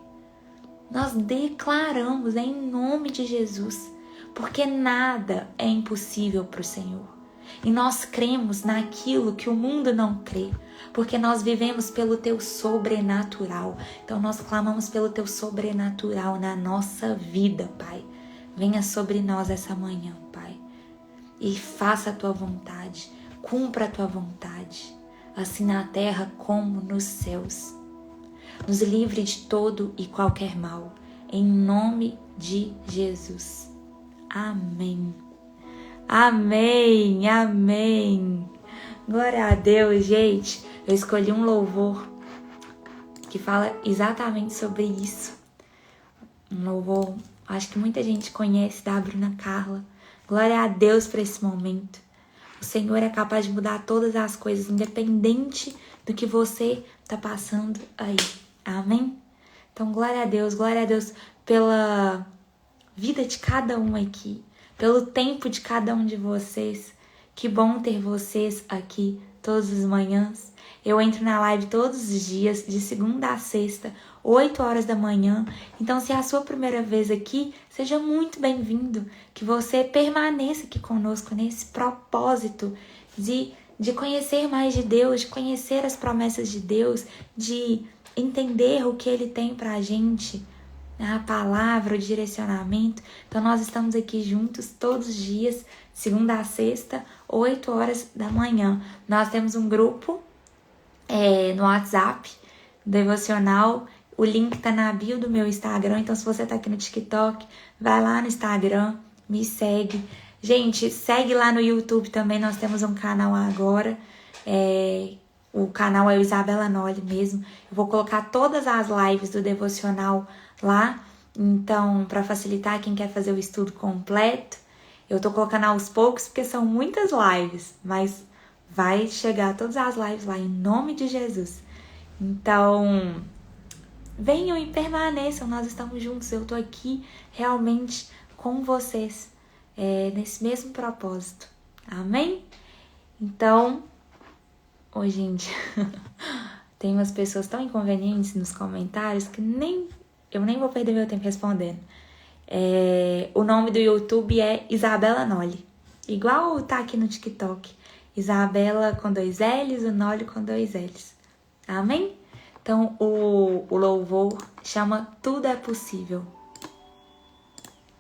Nós declaramos em nome de Jesus, porque nada é impossível para o Senhor. E nós cremos naquilo que o mundo não crê, porque nós vivemos pelo Teu sobrenatural. Então nós clamamos pelo Teu sobrenatural na nossa vida, Pai. Venha sobre nós essa manhã, Pai, e faça a Tua vontade, cumpra a Tua vontade, assim na terra como nos céus. Nos livre de todo e qualquer mal, em nome de Jesus. Amém. Amém, amém. Glória a Deus, gente. Eu escolhi um louvor que fala exatamente sobre isso. Um louvor, acho que muita gente conhece, da Bruna Carla. Glória a Deus por esse momento. O Senhor é capaz de mudar todas as coisas, independente do que você está passando aí. Amém? Então, glória a Deus pela vida de cada um aqui, pelo tempo de cada um de vocês. Que bom ter vocês aqui todas as manhãs. Eu entro na live todos os dias, de segunda a sexta, 8 horas da manhã. Então, se é a sua primeira vez aqui, seja muito bem-vindo. Que você permaneça aqui conosco nesse propósito de conhecer mais de Deus, de conhecer as promessas de Deus, de entender o que Ele tem pra gente, a palavra, o direcionamento. Então nós estamos aqui juntos todos os dias, segunda a sexta, 8 horas da manhã. Nós temos um grupo no WhatsApp, devocional. O link tá na bio do meu Instagram. Então se você tá aqui no TikTok, vai lá no Instagram, me segue. Gente, segue lá no YouTube também, nós temos um canal agora. O canal é o Isabela Nolli mesmo. Eu vou colocar todas as lives do devocional lá. Então, para facilitar quem quer fazer o estudo completo, eu tô colocando aos poucos, porque são muitas lives, mas vai chegar todas as lives lá, em nome de Jesus. Então, venham e permaneçam, nós estamos juntos. Eu tô aqui realmente com vocês, nesse mesmo propósito. Amém? Então, gente, tem umas pessoas tão inconvenientes nos comentários que eu nem vou perder meu tempo respondendo. O nome do YouTube é Isabela Nolli, igual tá aqui no TikTok. Isabela com 2 L's, o Nolli com 2 L's. Amém? Então o louvor chama Tudo é Possível.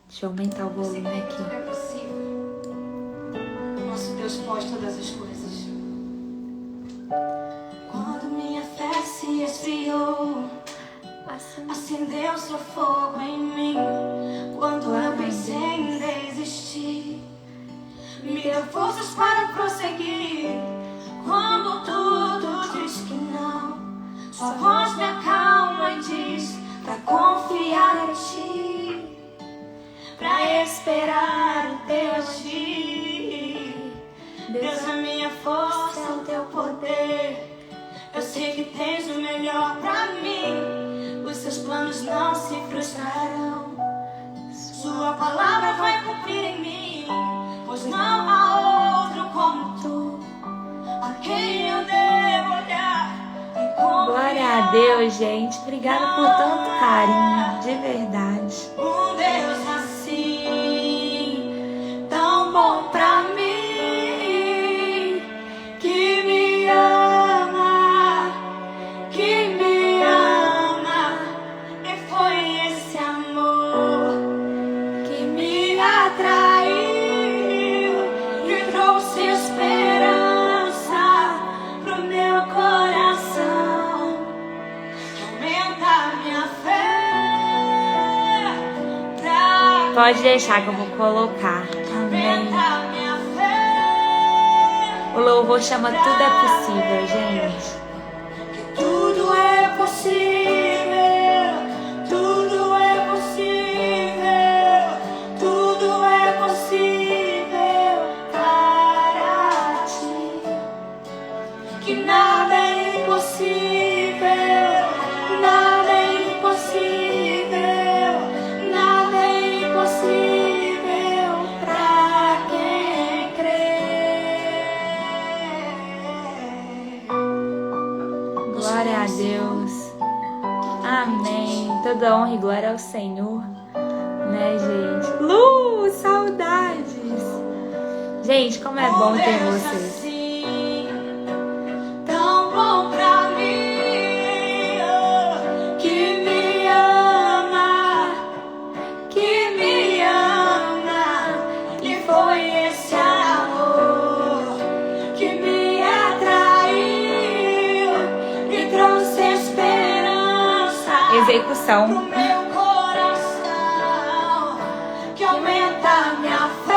Deixa eu aumentar o volume aqui. Tudo é possível. Nosso Deus pode todas as coisas. Quando minha fé se esfriou, acendeu seu fogo em mim. Quando eu pensei em desistir, me deu forças para prosseguir. Quando tudo diz que não, sua voz me acalma e diz pra confiar em ti, pra esperar o teu agir. Deus é minha força, é o teu poder. Eu sei que tens o melhor pra mim. Os seus planos não se frustrarão. Sua palavra vai cumprir em mim, pois não há outro como tu, a quem eu devo olhar e confiar. Glória a Deus, gente. Obrigada por tanto carinho, de verdade. Um Deus assim, tão bom pra mim, que me ama, e foi esse amor que me atraiu, que trouxe esperança pro meu coração, que aumenta a minha fé. Pode deixar que eu vou colocar. Amém. O louvor chama Tudo é Possível, gente. Tudo é possível, tudo é possível, tudo é possível para ti. Que nada é impossível, nada é impossível, nada é impossível para quem crê. Glória a Deus. Amém. Toda honra e glória ao Senhor. Né, gente? Saudades. Gente, como é bom ter vocês. Assim, tão bom pra mim, que me ama, e foi esse amor que me atraiu e trouxe esperança. Execução. Pro meu coração, que aumenta minha fé.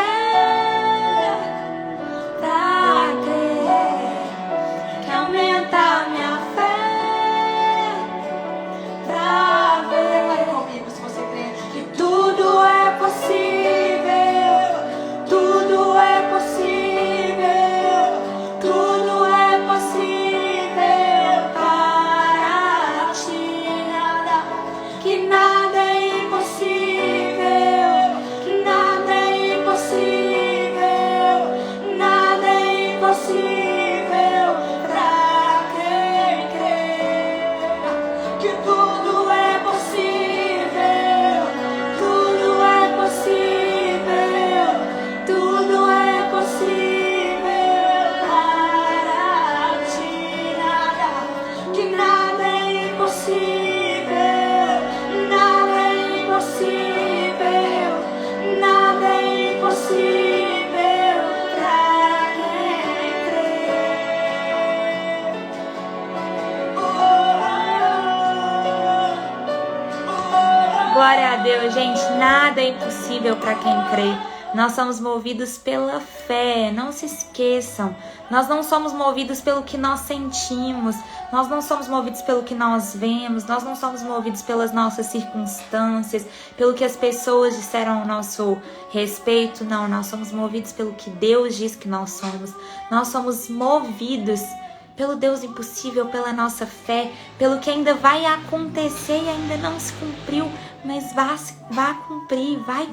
Glória a Deus, gente, nada é impossível para quem crê. Nós somos movidos pela fé, não se esqueçam. Nós não somos movidos pelo que nós sentimos, nós não somos movidos pelo que nós vemos, nós não somos movidos pelas nossas circunstâncias, pelo que as pessoas disseram ao nosso respeito. Não, nós somos movidos pelo que Deus diz que nós somos. Nós somos movidos pelo Deus impossível, pela nossa fé, pelo que ainda vai acontecer e ainda não se cumpriu, mas vai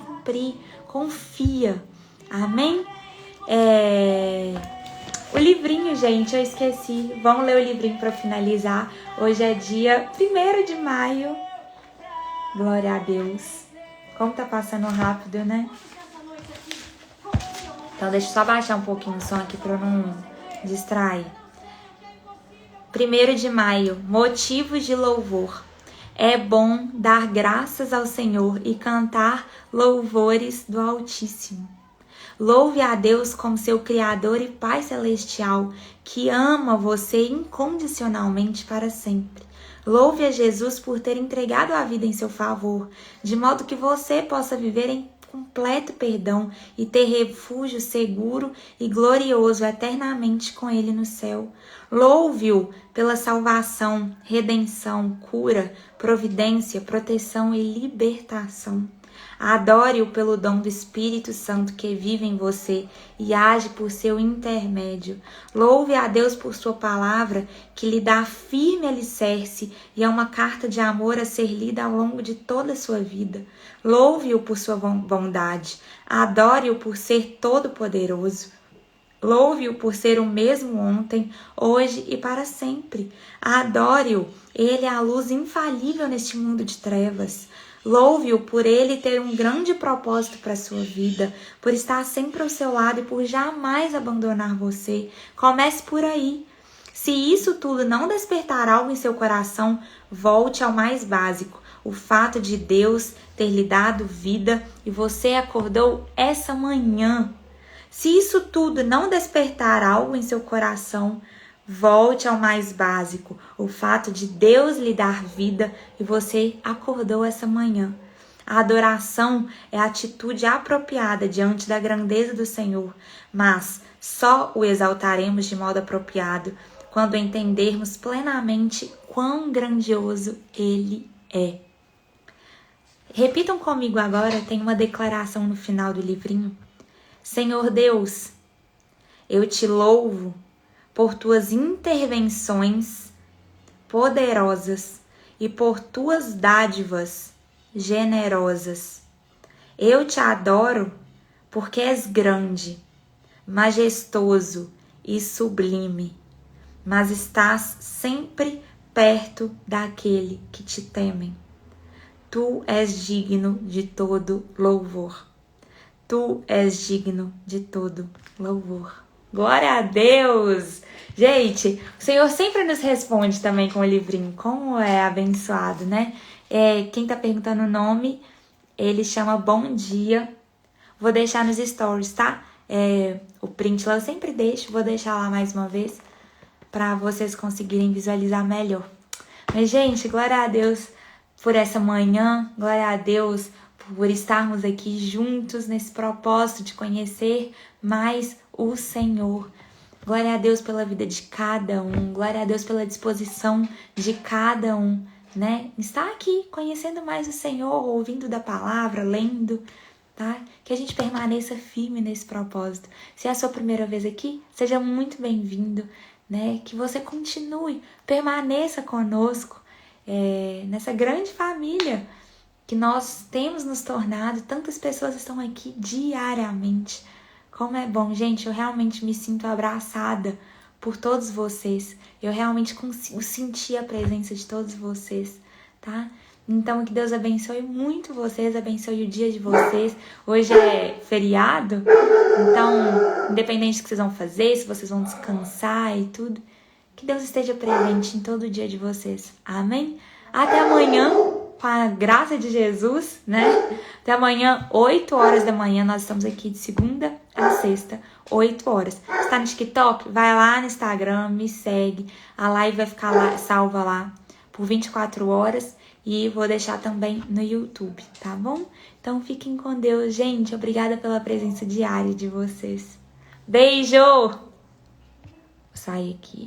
cumprir, confia, amém? O livrinho, gente, eu esqueci, vamos ler o livrinho para finalizar. Hoje é dia 1º de maio, glória a Deus, como tá passando rápido, né? Então deixa eu só baixar um pouquinho o som aqui para eu não distrair. 1º de maio, motivos de louvor. É bom dar graças ao Senhor e cantar louvores do Altíssimo. Louve a Deus como seu Criador e Pai Celestial, que ama você incondicionalmente para sempre. Louve a Jesus por ter entregado a vida em seu favor, de modo que você possa viver em completo perdão e ter refúgio seguro e glorioso eternamente com Ele no céu. Louve-o pela salvação, redenção, cura, providência, proteção e libertação. Adore-o pelo dom do Espírito Santo que vive em você e age por seu intermédio. Louve a Deus por sua palavra, que lhe dá firme alicerce e é uma carta de amor a ser lida ao longo de toda a sua vida. Louve-o por sua bondade. Adore-o por ser todo-poderoso. Louve-o por ser o mesmo ontem, hoje e para sempre. Adore-o, ele é a luz infalível neste mundo de trevas. Louve-o por ele ter um grande propósito para a sua vida, por estar sempre ao seu lado e por jamais abandonar você. Comece por aí. Se isso tudo não despertar algo em seu coração, volte ao mais básico, o fato de Deus ter lhe dado vida e você acordou essa manhã. Se isso tudo não despertar algo em seu coração, volte ao mais básico, o fato de Deus lhe dar vida e você acordou essa manhã. A adoração é a atitude apropriada diante da grandeza do Senhor, mas só o exaltaremos de modo apropriado quando entendermos plenamente quão grandioso Ele é. Repitam comigo agora, tem uma declaração no final do livrinho. Senhor Deus, eu te louvo por tuas intervenções poderosas e por tuas dádivas generosas. Eu te adoro porque és grande, majestoso e sublime, mas estás sempre perto daquele que te temem. Tu és digno de todo louvor. Tu és digno de todo louvor. Glória a Deus! Gente, o Senhor sempre nos responde também com o livrinho. Como é abençoado, né? Quem tá perguntando o nome, ele chama Bom Dia. Vou deixar nos stories, tá? O print lá eu sempre deixo. Vou deixar lá mais uma vez para vocês conseguirem visualizar melhor. Mas, gente, glória a Deus por essa manhã. Glória a Deus por estarmos aqui juntos nesse propósito de conhecer mais o Senhor. Glória a Deus pela vida de cada um. Glória a Deus pela disposição de cada um, né? Estar aqui conhecendo mais o Senhor, ouvindo da palavra, lendo, tá? Que a gente permaneça firme nesse propósito. Se é a sua primeira vez aqui, seja muito bem-vindo, né? Que você continue, permaneça conosco nessa grande família que nós temos nos tornado. Tantas pessoas estão aqui diariamente. Como é bom, gente, eu realmente me sinto abraçada por todos vocês. Eu realmente consigo sentir a presença de todos vocês, tá? Então, que Deus abençoe muito vocês, abençoe o dia de vocês. Hoje é feriado, então, independente do que vocês vão fazer, se vocês vão descansar e tudo, que Deus esteja presente em todo o dia de vocês. Amém? Até amanhã, com a graça de Jesus, né? Até amanhã, 8 horas da manhã, nós estamos aqui de segunda a sexta, 8 horas. Se tá no TikTok, vai lá no Instagram, me segue. A live vai ficar lá, salva lá por 24 horas. E vou deixar também no YouTube, tá bom? Então fiquem com Deus, gente. Obrigada pela presença diária de vocês. Beijo! Vou sair aqui.